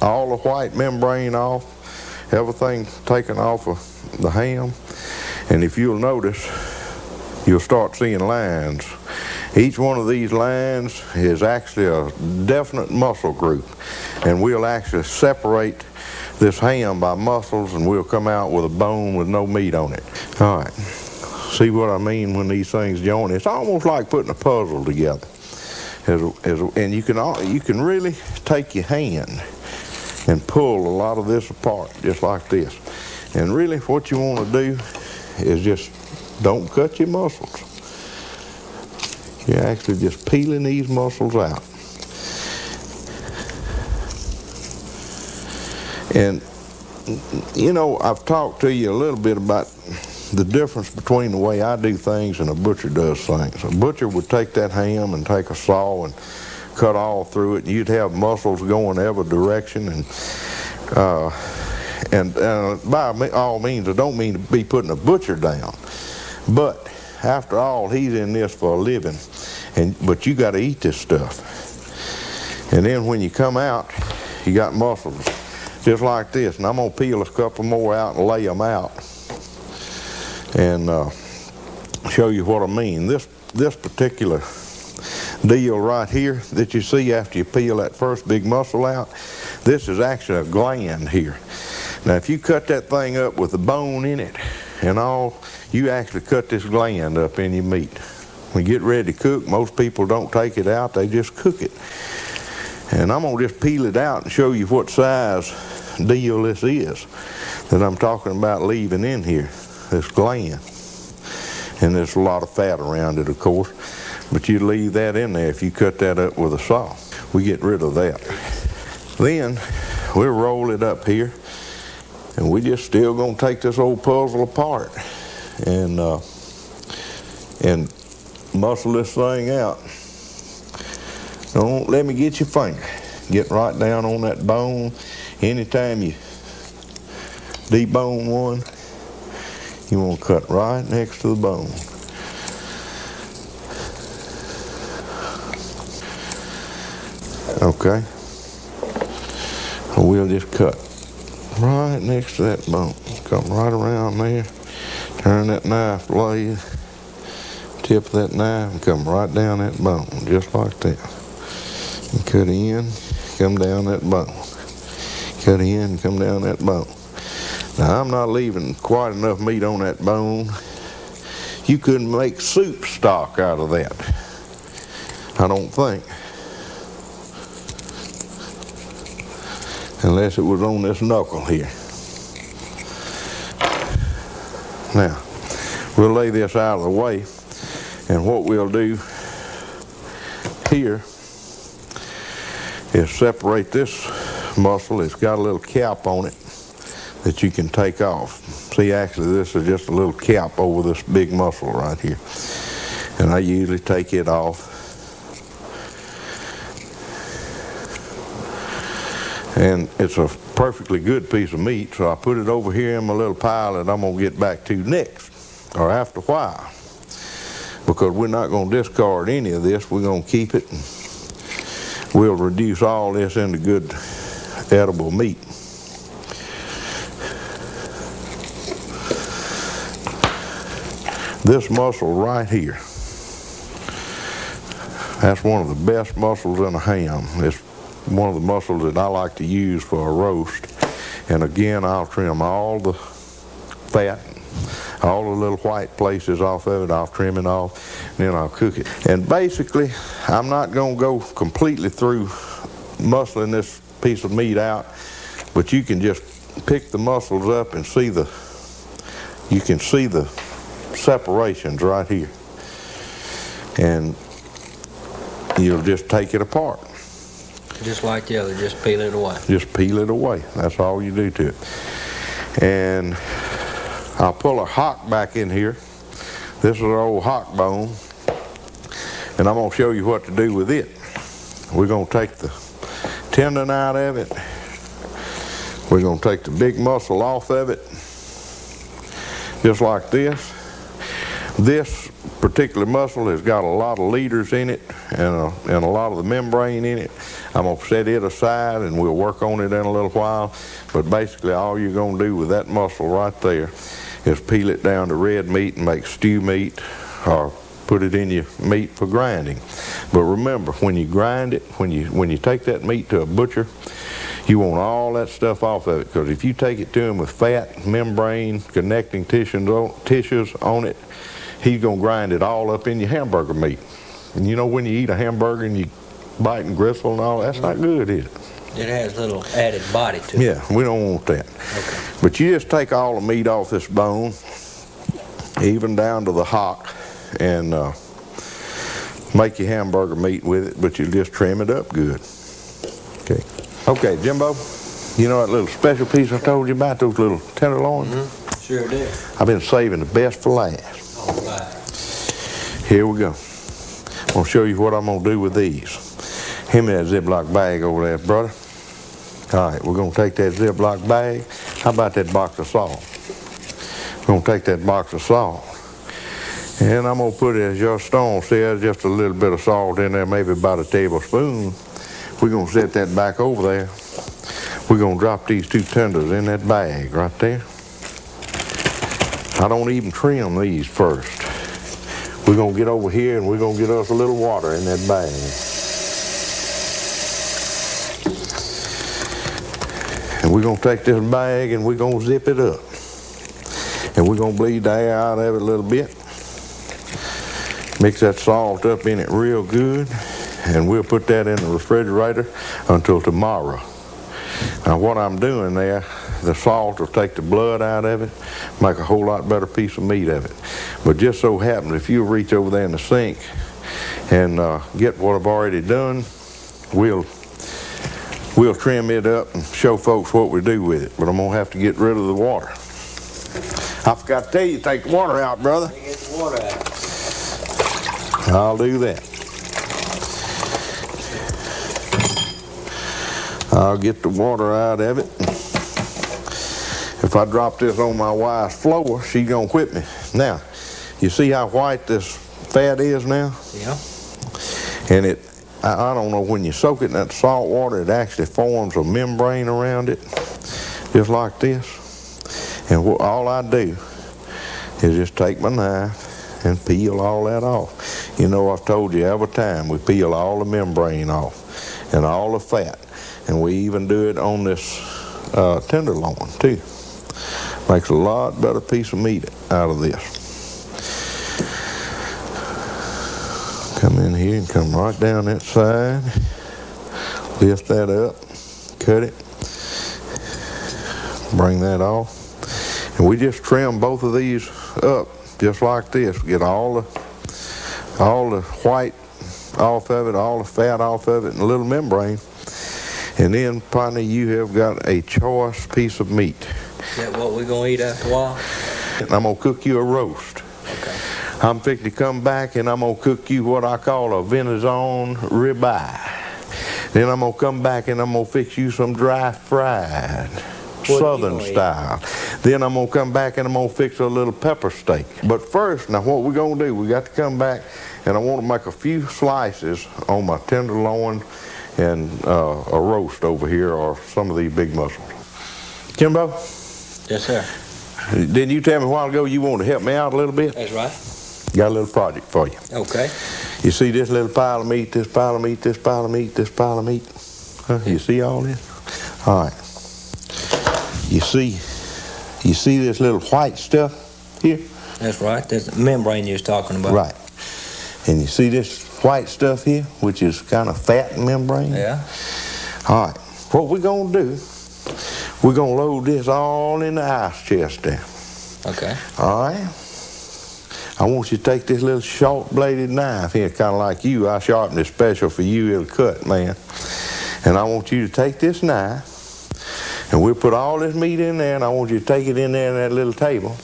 all the white membrane off, everything taken off of the ham, and if you'll notice, you'll start seeing lines. Each one of these lines is actually a definite muscle group, and we'll actually separate this ham by muscles, and we'll come out with a bone with no meat on it. All right, see what I mean when these things join? It's almost like putting a puzzle together. And you can really take your hand and pull a lot of this apart, just like this. And really what you want to do is just don't cut your muscles. You're actually just peeling these muscles out. And, I've talked to you a little bit about the difference between the way I do things and a butcher does things. A butcher would take that ham and take a saw and cut all through it, and you'd have muscles going every direction, and by all means, I don't mean to be putting a butcher down, but after all, he's in this for a living, but you got to eat this stuff. And then when you come out, you got muscles just like this, and I'm gonna peel a couple more out and lay them out, and show you what I mean. This particular deal right here that you see after you peel that first big muscle out, this is actually a gland here. Now if you cut that thing up with the bone in it and all, you actually cut this gland up in your meat. When you get ready to cook, most people don't take it out, they just cook it. And I'm gonna just peel it out and show you what size deal this is that I'm talking about leaving in here, this gland. And there's a lot of fat around it, of course, but you leave that in there if you cut that up with a saw. We get rid of that. Then we'll roll it up here, and we just still gonna take this old puzzle apart and muscle this thing out. Don't let me get your finger. Get right down on that bone. Anytime you debone one, you want to cut right next to the bone. Okay. We'll just cut right next to that bone. Come right around there. Turn that knife blade, tip of that knife, and come right down that bone, just like that. And cut in, come down that bone. Cut in, come down that bone. Now I'm not leaving quite enough meat on that bone. You couldn't make soup stock out of that, I don't think. Unless it was on this knuckle here. Now, we'll lay this out of the way, and what we'll do here is separate this muscle. It's got a little cap on it that you can take off. See, actually this is just a little cap over this big muscle right here, and I usually take it off. And it's a perfectly good piece of meat, so I put it over here in my little pile that I'm gonna get back to next, or after a while, because we're not gonna discard any of this. We're gonna keep it, and we'll reduce all this into good edible meat. This muscle right here, that's one of the best muscles in a ham. It's one of the muscles that I like to use for a roast. And again, I'll trim all the fat, all the little white places off of it. I'll trim it off, and then I'll cook it. And basically, I'm not gonna go completely through muscling this piece of meat out, but you can just pick the muscles up and see you can see the separations right here. And you'll just take it apart. Just like the other, just peel it away. Just peel it away. That's all you do to it. And I'll pull a hock back in here. This is an old hock bone. And I'm going to show you what to do with it. We're going to take the tendon out of it. We're going to take the big muscle off of it. Just like this. This particular muscle has got a lot of leaders in it and a lot of the membrane in it. I'm going to set it aside and we'll work on it in a little while. But basically all you're going to do with that muscle right there is peel it down to red meat and make stew meat, or put it in your meat for grinding. But remember, when you grind it, when you take that meat to a butcher, you want all that stuff off of it, because if you take it to him with fat, membrane, connecting tissues on it, he's going to grind it all up in your hamburger meat. And you know, when you eat a hamburger and you bite and gristle and all, that's not good, is it? It has a little added body to it. Yeah, we don't want that. Okay. But you just take all the meat off this bone, even down to the hock, and make your hamburger meat with it, but you just trim it up good. Okay, Jimbo, you know that little special piece I told you about, those little tenderloins? Mm-hmm. Sure did. I've been saving the best for last. All right. Here we go. I'm going to show you what I'm going to do with these. Hand me that Ziploc bag over there, brother. All right, we're gonna take that Ziploc bag. How about that box of salt? We're gonna take that box of salt, and I'm gonna put it, as your stone says, just a little bit of salt in there, maybe about a tablespoon. We're gonna set that back over there. We're gonna drop these 2 tenders in that bag right there. I don't even trim these first. We're gonna get over here and we're gonna get us a little water in that bag. And we're gonna take this bag and we're gonna zip it up. And we're gonna bleed the air out of it a little bit. Mix that salt up in it real good. And we'll put that in the refrigerator until tomorrow. Now what I'm doing there, the salt will take the blood out of it, make a whole lot better piece of meat of it. But just so happens, if you reach over there in the sink and get what I've already done, we'll trim it up and show folks what we do with it. But I'm gonna have to get rid of the water. I forgot to tell you, take the water out, brother. Get the water out. I'll do that. I'll get the water out of it. If I drop this on my wife's floor, she's gonna whip me. Now, you see how white this fat is now? Yeah. And I don't know, when you soak it in that salt water, it actually forms a membrane around it, just like this. And all I do is just take my knife and peel all that off. You know, I've told you every time we peel all the membrane off and all the fat. And we even do it on this tenderloin too. Makes a lot better piece of meat out of this. Come in here and come right down that side. Lift that up, cut it, bring that off. And we just trim both of these up just like this. Get all the white off of it, all the fat off of it, and a little membrane. And then, partner, you have got a choice piece of meat. Is that what we're going to eat after a while? And I'm going to cook you a roast. Okay. I'm fixing to come back and I'm going to cook you what I call a venison ribeye. Then I'm going to come back and I'm going to fix you some dry fried, southern style. Then I'm going to come back and I'm going to fix a little pepper steak. But first, now what we're going to do, we got to come back and I want to make a few slices on my tenderloin and a roast over here, or some of these big muscles. Jimbo? Yes, sir. Didn't you tell me a while ago you wanted to help me out a little bit? That's right. Got a little project for you. Okay. You see this little pile of meat, this pile of meat, this pile of meat, this pile of meat? Huh? You see all this? All right. You see this little white stuff here? That's right. That's the membrane you was talking about. Right. And you see this white stuff here, which is kind of fat membrane? Yeah. All right. What we're going to do, we're going to load this all in the ice chest there. Okay. All right? I want you to take this little short-bladed knife here, kind of like you. I sharpened it special for you. It'll cut, man. And I want you to take this knife, and we'll put all this meat in there, and I want you to take it in there in that little table.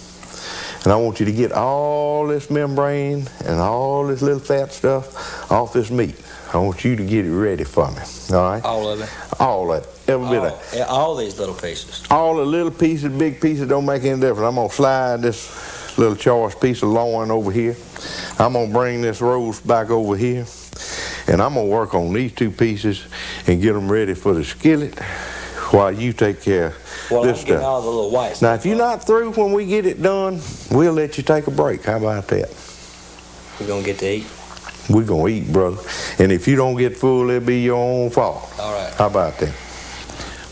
And I want you to get all this membrane and all this little fat stuff off this meat. I want you to get it ready for me, all right? All of it? All of it, every bit of it. All these little pieces? All the little pieces, big pieces, don't make any difference. I'm going to slide this little choice piece of loin over here. I'm going to bring this roast back over here. And I'm going to work on these 2 pieces and get them ready for the skillet while you take care of this stuff. All the little white stuff. Now, if you're not through when we get it done, we'll let you take a break. How about that? We're going to get to eat? We're going to eat, brother. And if you don't get full, it'll be your own fault. All right. How about that?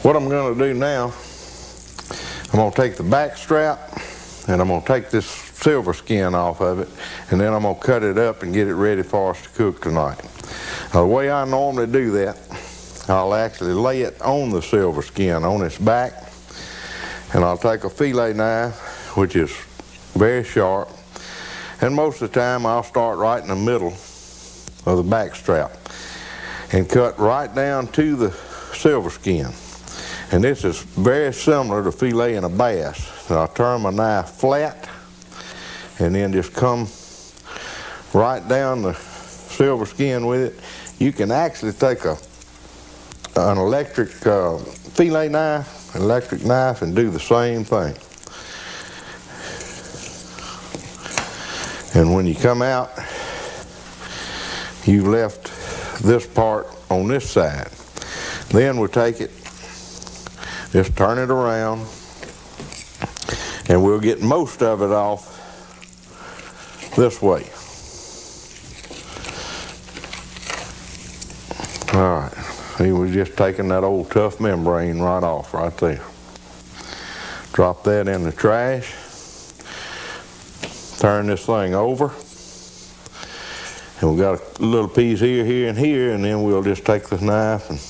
What I'm going to do now, I'm going to take the back strap, and I'm going to take this silver skin off of it, and then I'm going to cut it up and get it ready for us to cook tonight. Now, the way I normally do that, I'll actually lay it on the silver skin, on its back, and I'll take a fillet knife, which is very sharp, and most of the time I'll start right in the middle of the back strap and cut right down to the silver skin. And this is very similar to filleting a bass. So I'll turn my knife flat and then just come right down the silver skin with it. You can actually take an electric fillet knife, electric knife, and do the same thing. And when you come out, you left this part on this side. Then we'll take it, just turn it around, and we'll get most of it off this way. All right, see, we're just taking that old tough membrane right off right there. Drop that in the trash. Turn this thing over. And we've got a little piece here, here, and here, and then we'll just take the knife and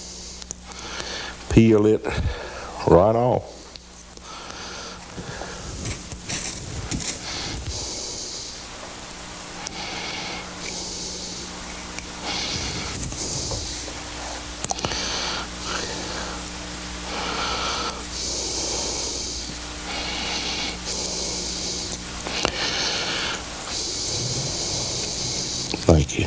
peel it right off. Thank you.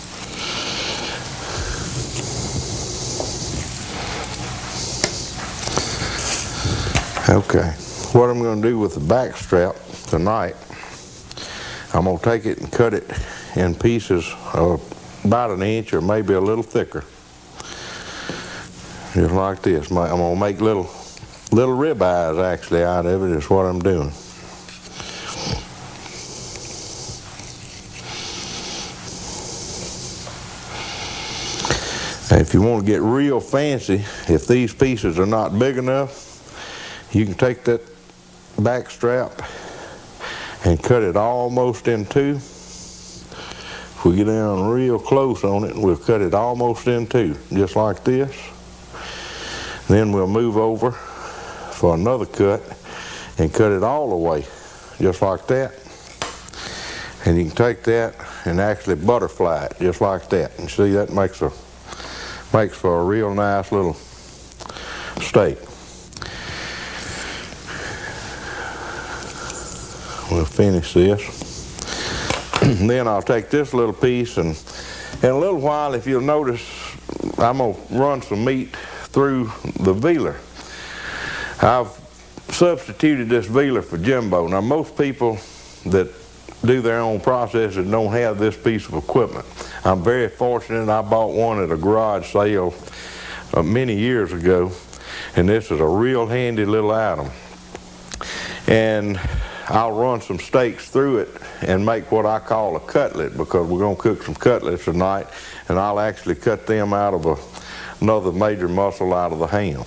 Okay, what I'm going to do with the back strap tonight, I'm going to take it and cut it in pieces of about an inch or maybe a little thicker. Just like this. I'm going to make little rib eyes actually out of it is what I'm doing. If you want to get real fancy, if these pieces are not big enough, you can take that back strap and cut it almost in two. If we get down real close on it, we'll cut it almost in two, just like this. Then we'll move over for another cut and cut it all the way, just like that. And you can take that and actually butterfly it, just like that. And see, that makes for a real nice little steak. We'll finish this. Then I'll take this little piece, and in a little while, if you'll notice, I'm going to run some meat through the vealer. I've substituted this vealer for Jimbo. Now, most people that do their own processing don't have this piece of equipment. I'm very fortunate. I bought one at a garage sale many years ago, and this is a real handy little item. And I'll run some steaks through it and make what I call a cutlet, because we're going to cook some cutlets tonight, and I'll actually cut them out of another major muscle out of the ham.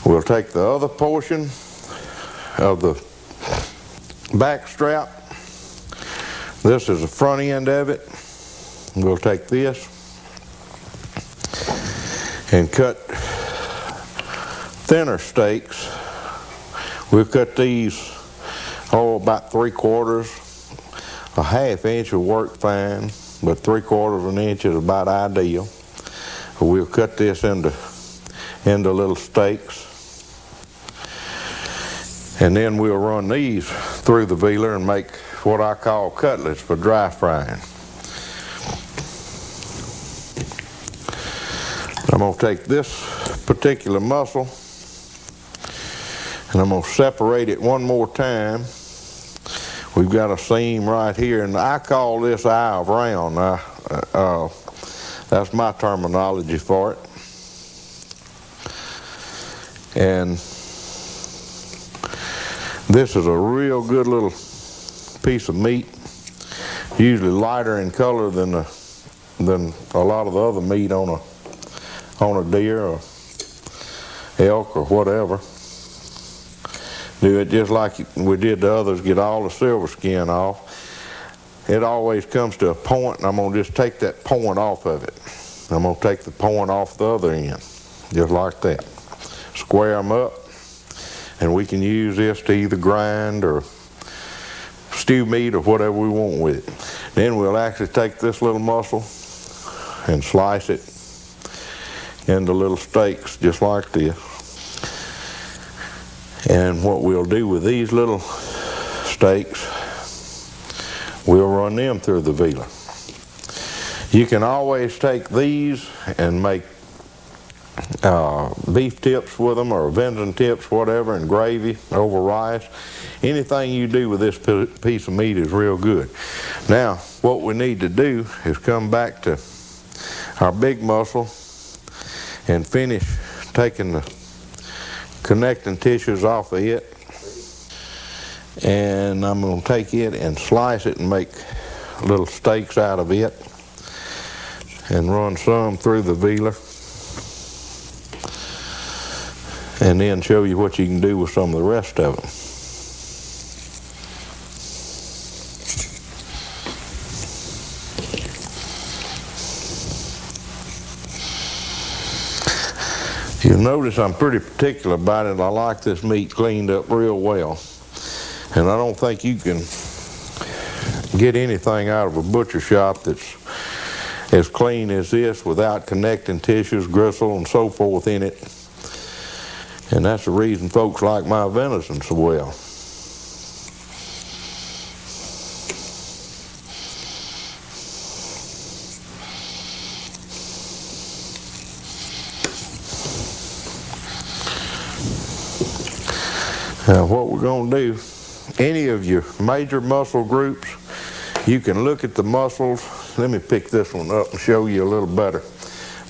We'll take the other portion of the back strap. This is the front end of it. We'll take this and cut thinner steaks. We'll cut these about 3/4, a ½ inch will work fine, but 3/4 of an inch is about ideal. We'll cut this into little steaks, and then we'll run these through the vealer and make what I call cutlets for dry frying. I'm going to take this particular muscle and I'm going to separate it one more time. We've got a seam right here, and I call this eye of round. That's my terminology for it. And this is a real good little piece of meat, usually lighter in color than a lot of the other meat on a deer or elk or whatever. Do it just like we did the others, get all the silver skin off. It always comes to a point, and I'm going to just take that point off of it. I'm going to take the point off the other end, just like that. Square them up, and we can use this to either grind or stew meat or whatever we want with it. Then we'll actually take this little muscle and slice it into little steaks, just like this. And what we'll do with these little steaks, we'll run them through the vealer. You can always take these and make beef tips with them, or venison tips, whatever, and gravy over rice. Anything you do with this piece of meat is real good. Now, what we need to do is come back to our big mussel and finish taking the connecting tissues off of it. And I'm going to take it and slice it and make little steaks out of it and run some through the vealer, and then show you what you can do with some of the rest of them. You'll notice I'm pretty particular about it. I like this meat cleaned up real well. And I don't think you can get anything out of a butcher shop that's as clean as this without connecting tissues, gristle, and so forth in it. And that's the reason folks like my venison so well. Now what we're going to do, any of your major muscle groups, you can look at the muscles. Let me pick this one up and show you a little better.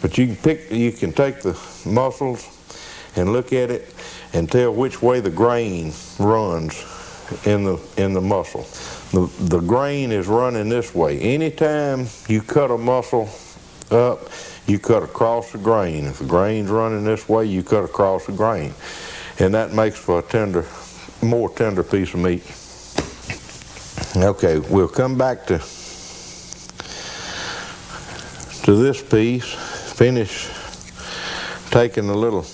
But you can take the muscles and look at it and tell which way the grain runs in the muscle. The grain is running this way. Anytime you cut a muscle up, you cut across the grain. If the grain's running this way, you cut across the grain. And that makes for a more tender piece of meat. Okay, we'll come back to this piece, finish taking the little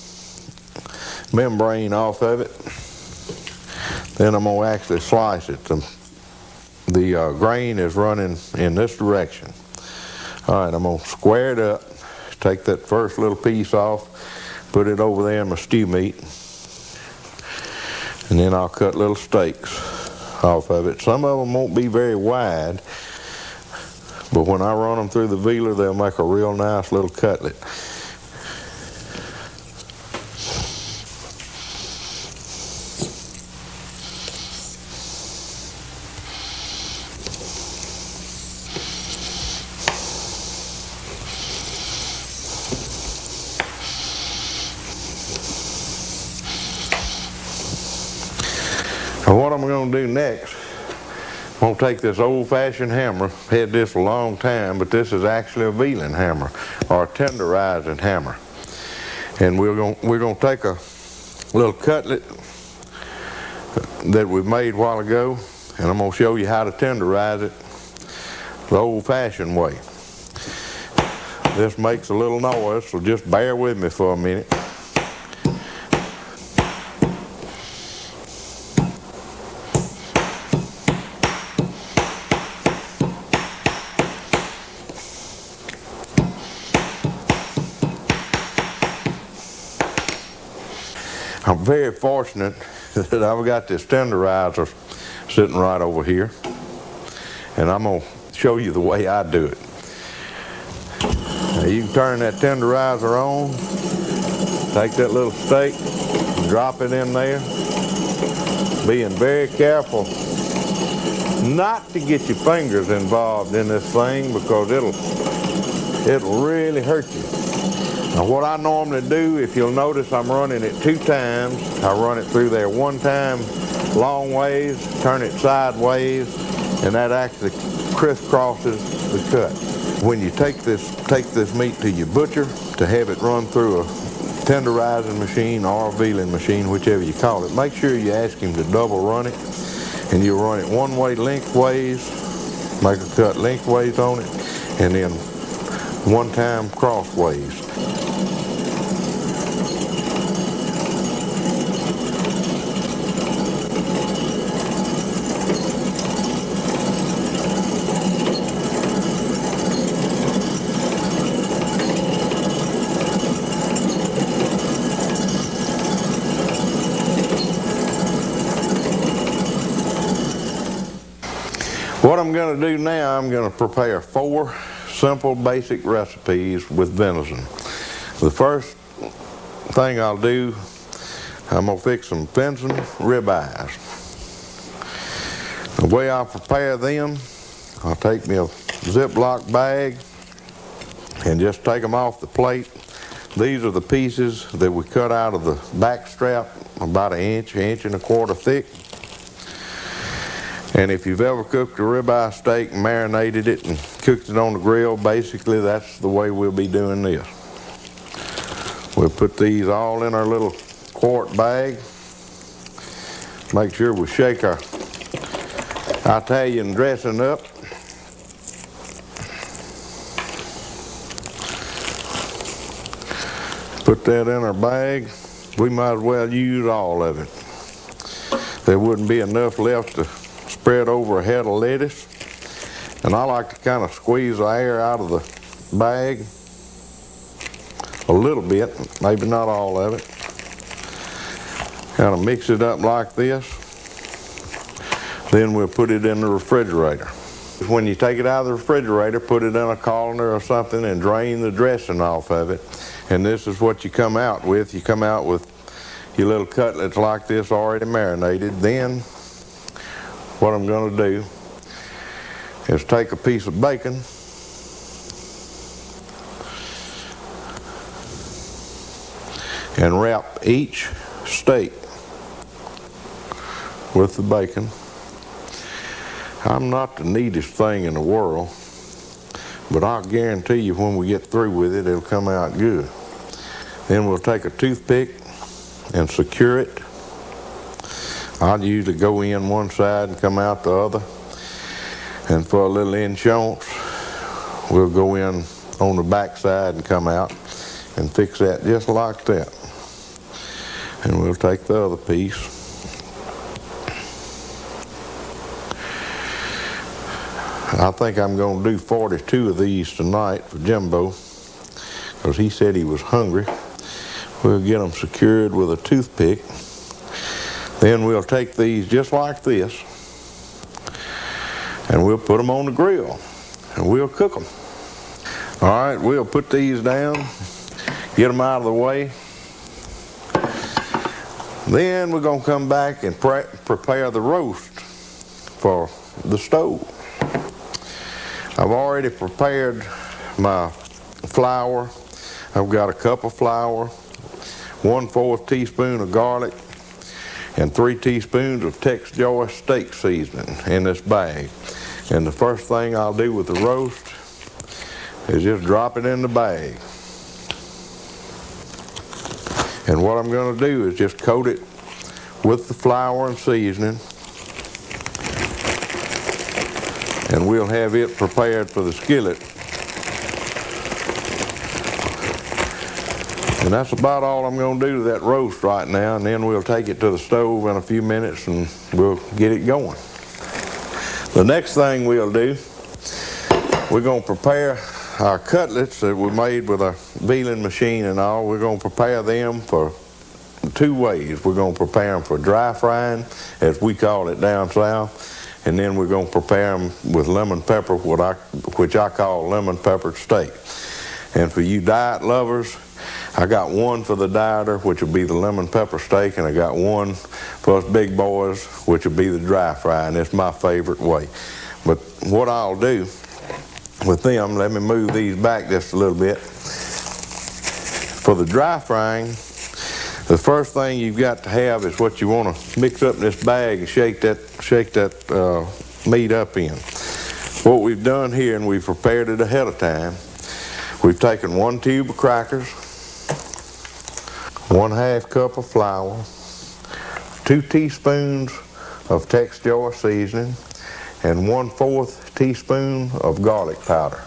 membrane off of it. Then I'm going to actually slice it. The grain is running in this direction. All right, I'm going to square it up, take that first little piece off, put it over there in my stew meat. And then I'll cut little steaks off of it. Some of them won't be very wide, but when I run them through the vealer, they'll make a real nice little cutlet. Now what I'm going to do next, I'm going to take this old-fashioned hammer. Had this a long time, but this is actually a vealing hammer or a tenderizing hammer. And we're going to take a little cutlet that we made a while ago, and I'm going to show you how to tenderize it the old-fashioned way. This makes a little noise, so just bear with me for a minute. I'm very fortunate that I've got this tenderizer sitting right over here, and I'm going to show you the way I do it. Now you can turn that tenderizer on, take that little steak, and drop it in there, being very careful not to get your fingers involved in this thing because it'll really hurt you. Now what I normally do, if you'll notice, I'm running it 2 times. I run it through there 1 time long ways, turn it sideways, and that actually crisscrosses the cut. When you take this meat to your butcher to have it run through a tenderizing machine or a vealing machine, whichever you call it, make sure you ask him to double run it, and you run it 1 way lengthways, make a cut lengthways on it, and then 1 time crossways. What I'm going to do now, I'm going to prepare 4 simple, basic recipes with venison. The first thing I'll do, I'm gonna fix some venison ribeyes. The way I'll prepare them, I'll take me a Ziploc bag and just take them off the plate. These are the pieces that we cut out of the back strap, about an inch and a quarter thick. And if you've ever cooked a ribeye steak and marinated it and cooked it on the grill, basically that's the way we'll be doing this. We'll put these all in our little quart bag. Make sure we shake our Italian dressing up. Put that in our bag. We might as well use all of it. There wouldn't be enough left to spread over a head of lettuce. And I like to kind of squeeze the air out of the bag a little bit, maybe not all of it. Kind of mix it up like this. Then we'll put it in the refrigerator. When you take it out of the refrigerator, put it in a colander or something and drain the dressing off of it. And this is what you come out with. You come out with your little cutlets like this already marinated. Then what I'm going to do is take a piece of bacon and wrap each steak with the bacon. I'm not the neatest thing in the world, but I'll guarantee you when we get through with it, it'll come out good. Then we'll take a toothpick and secure it. I'll usually go in one side and come out the other. And for a little insurance, we'll go in on the back side and come out and fix that just like that. And we'll take the other piece. I think I'm going to do 42 of these tonight for Jimbo, because he said he was hungry. We'll get them secured with a toothpick. Then we'll take these just like this, and we'll put them on the grill, and we'll cook them. All right, we'll put these down, get them out of the way. Then we're going to come back and prepare the roast for the stove. I've already prepared my flour. I've got a cup of flour, 1/4 teaspoon of garlic, and 3 teaspoons of Texas Joy steak seasoning in this bag. And the first thing I'll do with the roast is just drop it in the bag. And what I'm going to do is just coat it with the flour and seasoning, and we'll have it prepared for the skillet. And that's about all I'm going to do to that roast right now, and then we'll take it to the stove in a few minutes and we'll get it going. The next thing we'll do, we're going to prepare our cutlets that we made with our vealing machine and all. We're going to prepare them for 2 ways. We're going to prepare them for dry frying, as we call it down south, and then we're going to prepare them with lemon pepper, which I call lemon peppered steak. And for you diet lovers, I got one for the dieter, which will be the lemon pepper steak, and I got one for us big boys, which will be the dry fry, and it's my favorite way. But what I'll do with them, let me move these back just a little bit. For the dry frying, the first thing you've got to have is what you want to mix up in this bag and shake that meat up in. What we've done here, and we've prepared it ahead of time, we've taken 1 tube of crackers, 1/2 cup of flour, 2 teaspoons of Texas Joy seasoning, and 1/4 teaspoon of garlic powder.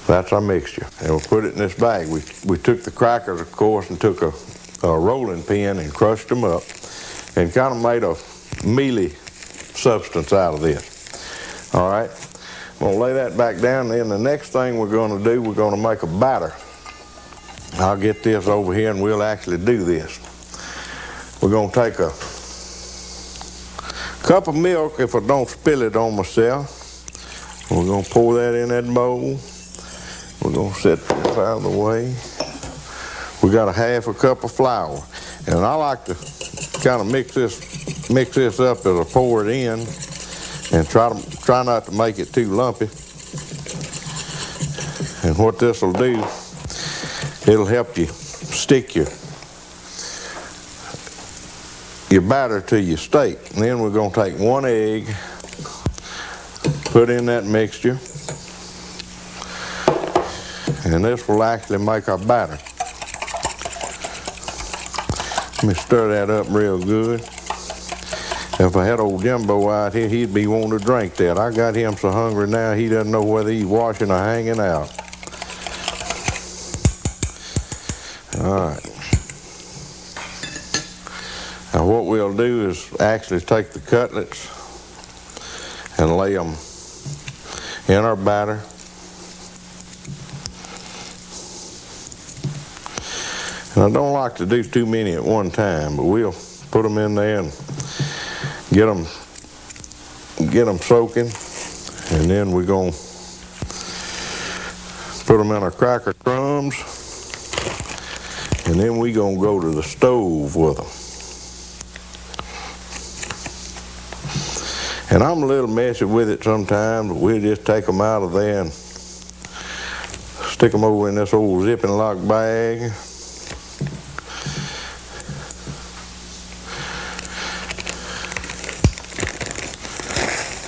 That's our mixture, and we'll put it in this bag. We took the crackers, of course, and took a rolling pin and crushed them up and kind of made a mealy substance out of this. All right, I'm going to lay that back down. Then the next thing we're going to do, we're going to make a batter. I'll get this over here and we'll actually do this. We're going to take a cup of milk, if I don't spill it on myself, We're going to pour that in that bowl. We're going to set this out of the way. We got a half a cup of flour. And I like to kind of mix this up as I pour it in, and try not to make it too lumpy. And what this will do, it'll help you stick your batter to your steak. And then we're going to take 1 egg, put in that mixture, and this will actually make our batter. Let me stir that up real good. If I had old Jimbo out here, he'd be wanting to drink that. I got him so hungry now, he doesn't know whether he's washing or hanging out. All right. Now what we'll do is actually take the cutlets and lay them in our batter. And I don't like to do too many at one time, but we'll put them in there and get them soaking, and then we're going to put them in our cracker crumbs, and then we're going to go to the stove with them. And I'm a little messy with it sometimes, but we'll just take them out of there and stick them over in this old zipping lock bag.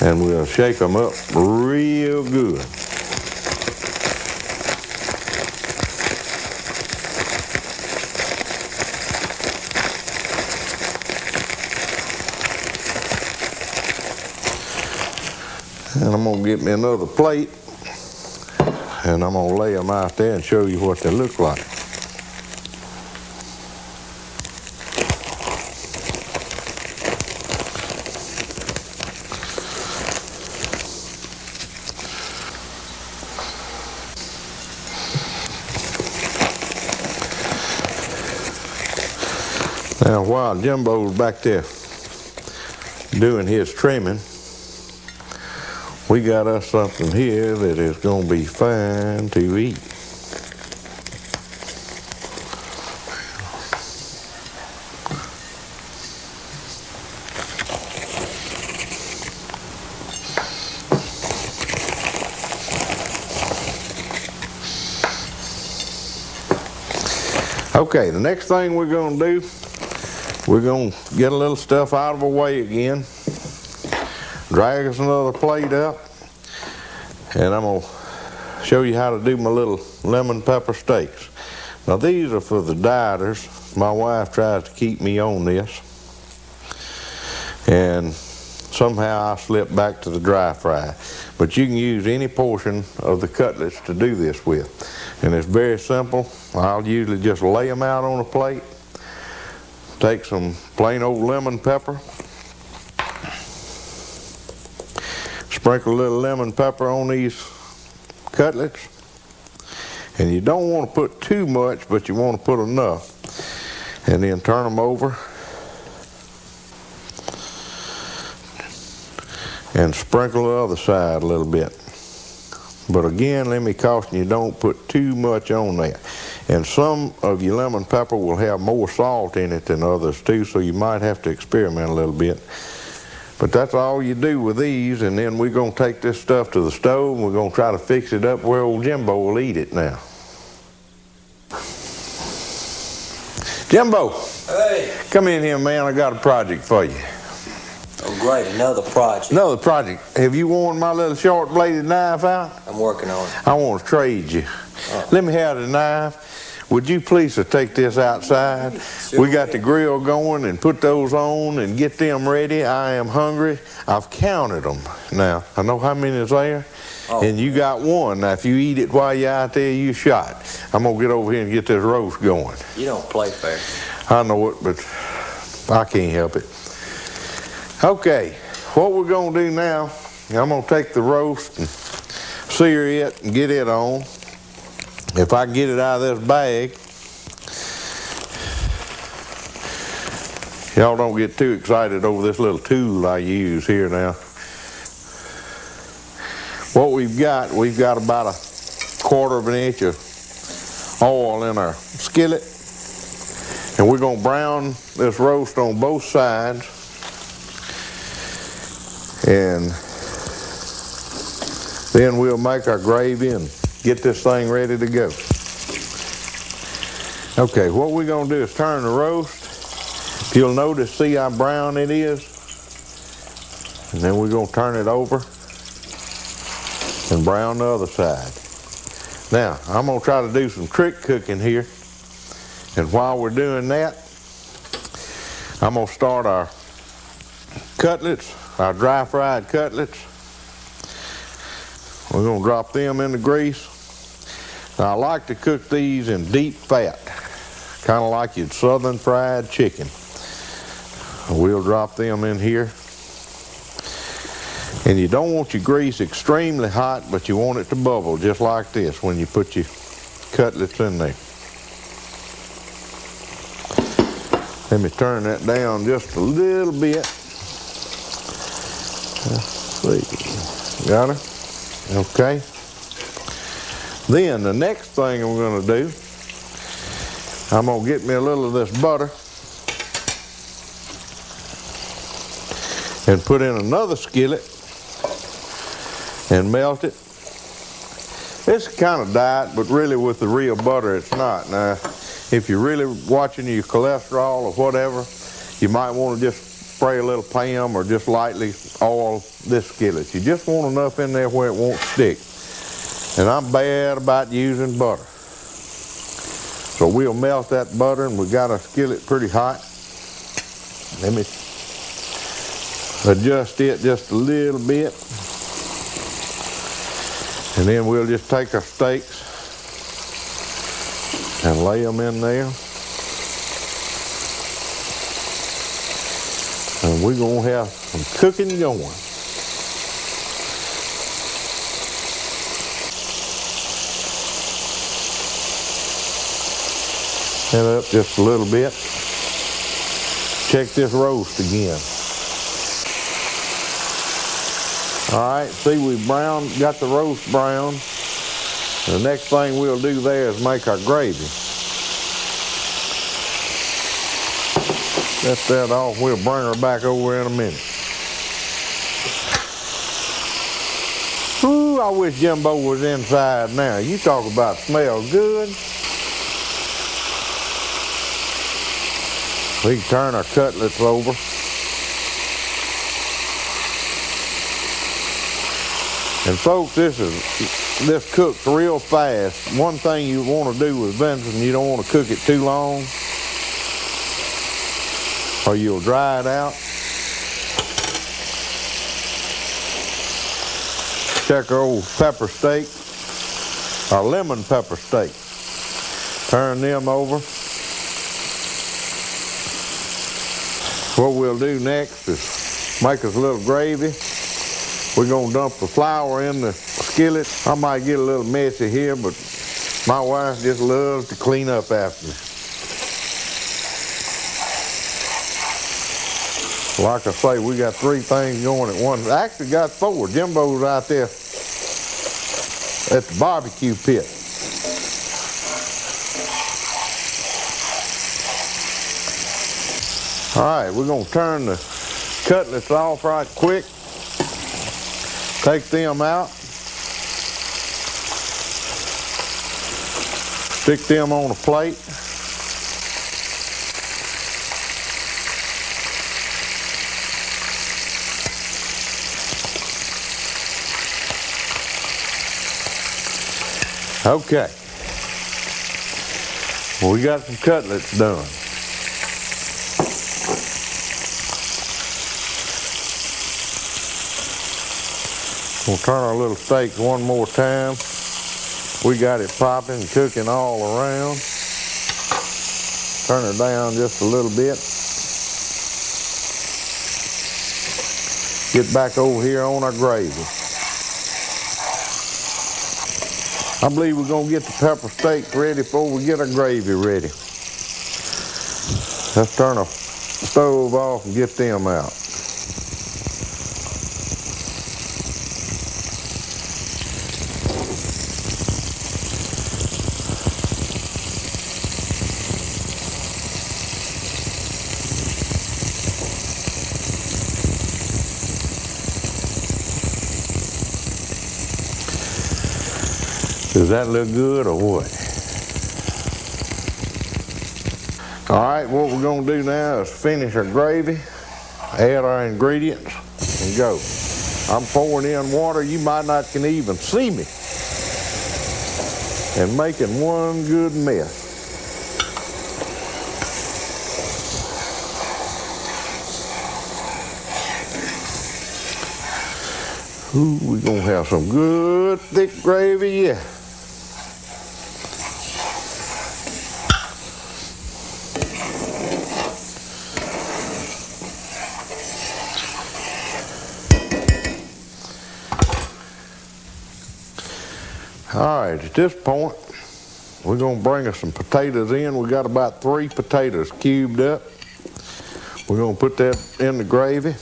And we'll shake them up real good. And I'm gonna get me another plate, and I'm gonna lay them out there and show you what they look like. Now, while Jimbo's back there doing his trimming, we got us something here that is going to be fine to eat. Okay, the next thing we're going to do, we're going to get a little stuff out of the way again, drag us another plate up, and I'm going to show you how to do my little lemon pepper steaks. Now these are for the dieters. My wife tries to keep me on this, and somehow I slip back to the dry fry. But you can use any portion of the cutlets to do this with. And it's very simple. I'll usually just lay them out on a plate. Take some plain old lemon pepper, sprinkle a little lemon pepper on these cutlets, and you don't want to put too much, but you want to put enough, and then turn them over and sprinkle the other side a little bit. But again, let me caution you, don't put too much on there. And some of your lemon pepper will have more salt in it than others too, so you might have to experiment a little bit. But that's all you do with these, and then we're going to take this stuff to the stove, and we're going to try to fix it up where old Jimbo will eat it now. Jimbo! Hey! Come in here, man. I got a project for you. Oh, great. Another project. Another project. Have you worn my little short-bladed knife out? I'm working on it. I want to trade you. Oh. Let me have the knife. Would you please take this outside? Sure. We got the grill going, and put those on and get them ready. I am hungry. I've counted them. Now, I know how many is there, and you got one. Now, if you eat it while you're out there, you shot. I'm going to get over here and get this roast going. You don't play fair. I know it, but I can't help it. Okay, what we're going to do now, I'm going to take the roast and sear it and get it on. If I get it out of this bag, y'all don't get too excited over this little tool I use here now. What we've got about a 1/4 of an inch of oil in our skillet. And we're going to brown this roast on both sides. And then we'll make our gravy and get this thing ready to go. Okay, what we're going to do is turn the roast. If you'll notice, see how brown it is. And then we're going to turn it over and brown the other side. Now, I'm going to try to do some trick cooking here. And while we're doing that, I'm going to start our cutlets, our dry fried cutlets. We're going to drop them in the grease. Now, I like to cook these in deep fat, kind of like you'd southern fried chicken. We'll drop them in here. And you don't want your grease extremely hot, but you want it to bubble just like this when you put your cutlets in there. Let me turn that down just a little bit. Let's see. Got it? Okay. Then the next thing I'm going to do, I'm going to get me a little of this butter and put in another skillet and melt it. It's kind of diet, but really with the real butter it's not. Now, if you're really watching your cholesterol or whatever, you might want to just spray a little Pam or just lightly oil this skillet. You just want enough in there where it won't stick. And I'm bad about using butter. So we'll melt that butter, and we got our skillet pretty hot. Let me adjust it just a little bit. And then we'll just take our steaks and lay them in there. And we're going to have some cooking going. Head up just a little bit. Check this roast again. All right, see we got the roast brown. The next thing we'll do there is make our gravy. Set that off, we'll bring her back over in a minute. Ooh, I wish Jimbo was inside now. You talk about smell good. We can turn our cutlets over. And folks, this cooks real fast. One thing you want to do with venison, you don't want to cook it too long, or you'll dry it out. Check our old pepper steak, our lemon pepper steak. Turn them over. What we'll do next is make us a little gravy. We're going to dump the flour in the skillet. I might get a little messy here, but my wife just loves to clean up after me. Like I say, we got 3 things going at once. I actually got 4. Jimbo's out there at the barbecue pit. All right, we're going to turn the cutlets off right quick. Take them out. Stick them on a plate. Okay. Well, we got some cutlets done. We'll turn our little steaks one more time. We got it popping, cooking all around. Turn it down just a little bit. Get back over here on our gravy. I believe we're going to get the pepper steak ready before we get our gravy ready. Let's turn the stove off and get them out. Does that look good or what? All right, what we're gonna do now is finish our gravy, add our ingredients, and go. I'm pouring in water. You might not can even see me. And making one good mess. Ooh, we're gonna have some good thick gravy, yeah. All right, at this point, we're gonna bring us some potatoes in. We got about 3 potatoes cubed up. We're gonna put that in the gravy.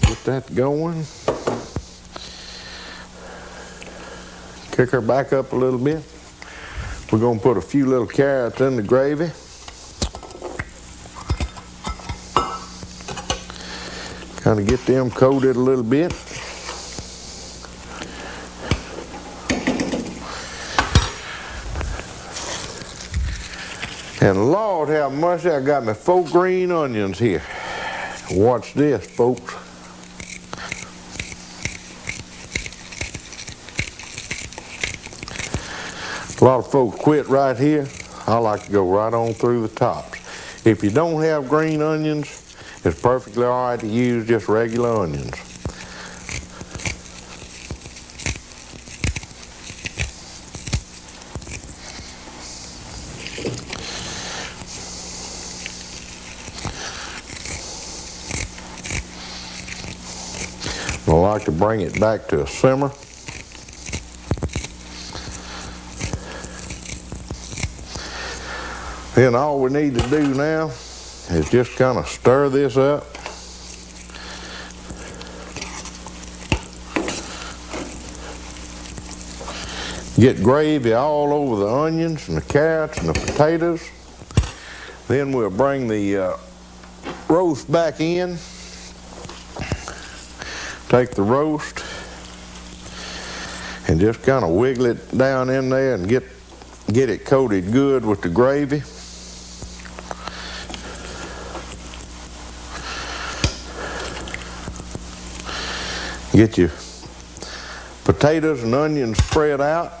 Get that going. Kick her back up a little bit. We're gonna put a few little carrots in the gravy. Kind of get them coated a little bit. And Lord have mercy, I got my 4 green onions here. Watch this, folks. A lot of folks quit right here. I like to go right on through the tops. If you don't have green onions, it's perfectly all right to use just regular onions. I like to bring it back to a simmer. Then all we need to do now is just kind of stir this up. Get gravy all over the onions and the carrots and the potatoes. Then we'll bring the roast back in. Take the roast and just kind of wiggle it down in there and get it coated good with the gravy. Get your potatoes and onions spread out.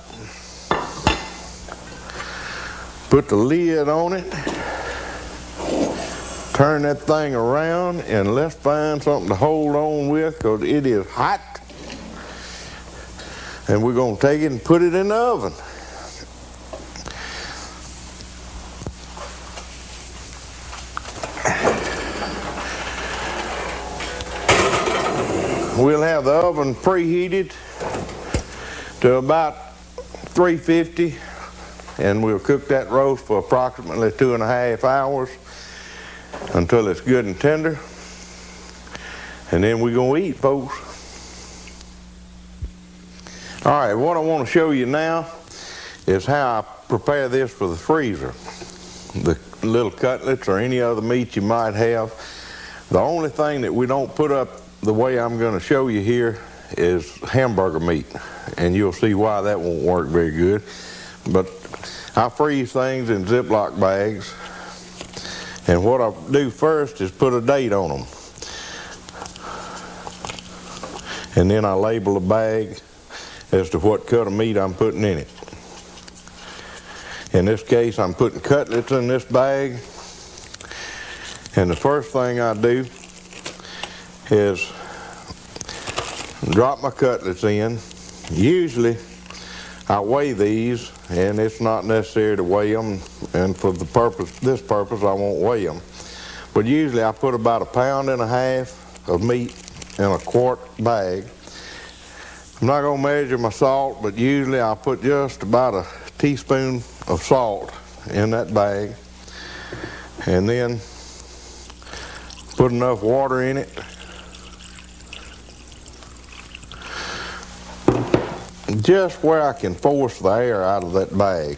Put the lid on it. Turn that thing around and let's find something to hold on with because it is hot. And we're going to take it and put it in the oven. We'll have the oven preheated to about 350 and we'll cook that roast for approximately 2.5 hours until it's good and tender. And then we're going to eat, folks. All right, what I want to show you now is how I prepare this for the freezer. The little cutlets or any other meat you might have. The only thing that we don't put up the way I'm going to show you here is hamburger meat, and you'll see why that won't work very good. But I freeze things in Ziploc bags, and what I do first is put a date on them, and then I label the bag as to what cut of meat I'm putting in it. In this case, I'm putting cutlets in this bag, and the first thing I do is drop my cutlets in. Usually I weigh these, and it's not necessary to weigh them, and for this purpose I won't weigh them. But usually I put about 1.5 pounds of meat in a quart bag. I'm not going to measure my salt, but usually I'll put just about a teaspoon of salt in that bag, and then put enough water in it just where I can force the air out of that bag,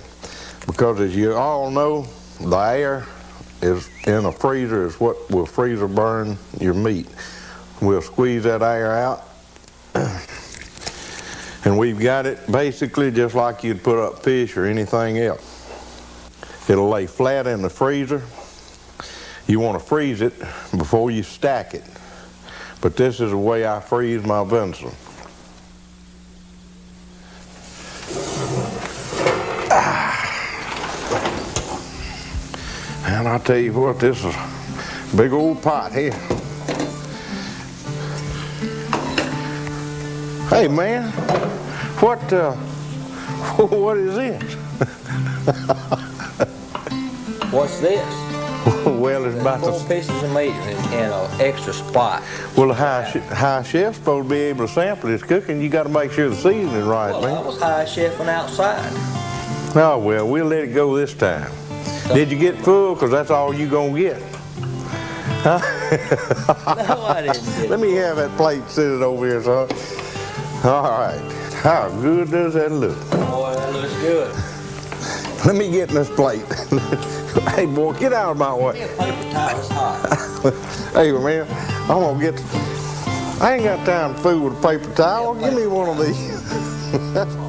because as you all know, the air is in a freezer is what will freezer burn your meat. We'll squeeze that air out. And we've got it basically just like you'd put up fish or anything else. It'll lay flat in the freezer. You want to freeze it before you stack it. But this is the way I freeze my venison. And I tell you what, this is a big old pot here. Hey man, what is this? What's this? Well, it's about 4 pieces of meat in an extra spot. Well, the high chef's supposed to be able to sample his cooking. You got to make sure the seasoning's right, Well, man. I was high chefing outside. Oh, well, we'll let it go this time. Did you get full? Because that's all you going to get. Huh? No, I didn't get Let me have that plate sitting over here, son. All right. How good does that look? Boy, that looks good. Let me get in this plate. Hey, boy, get out of my way. Paper towel's hot. Hey, man, I'm going to get... I ain't got time to fool with a paper towel. Give me one of these.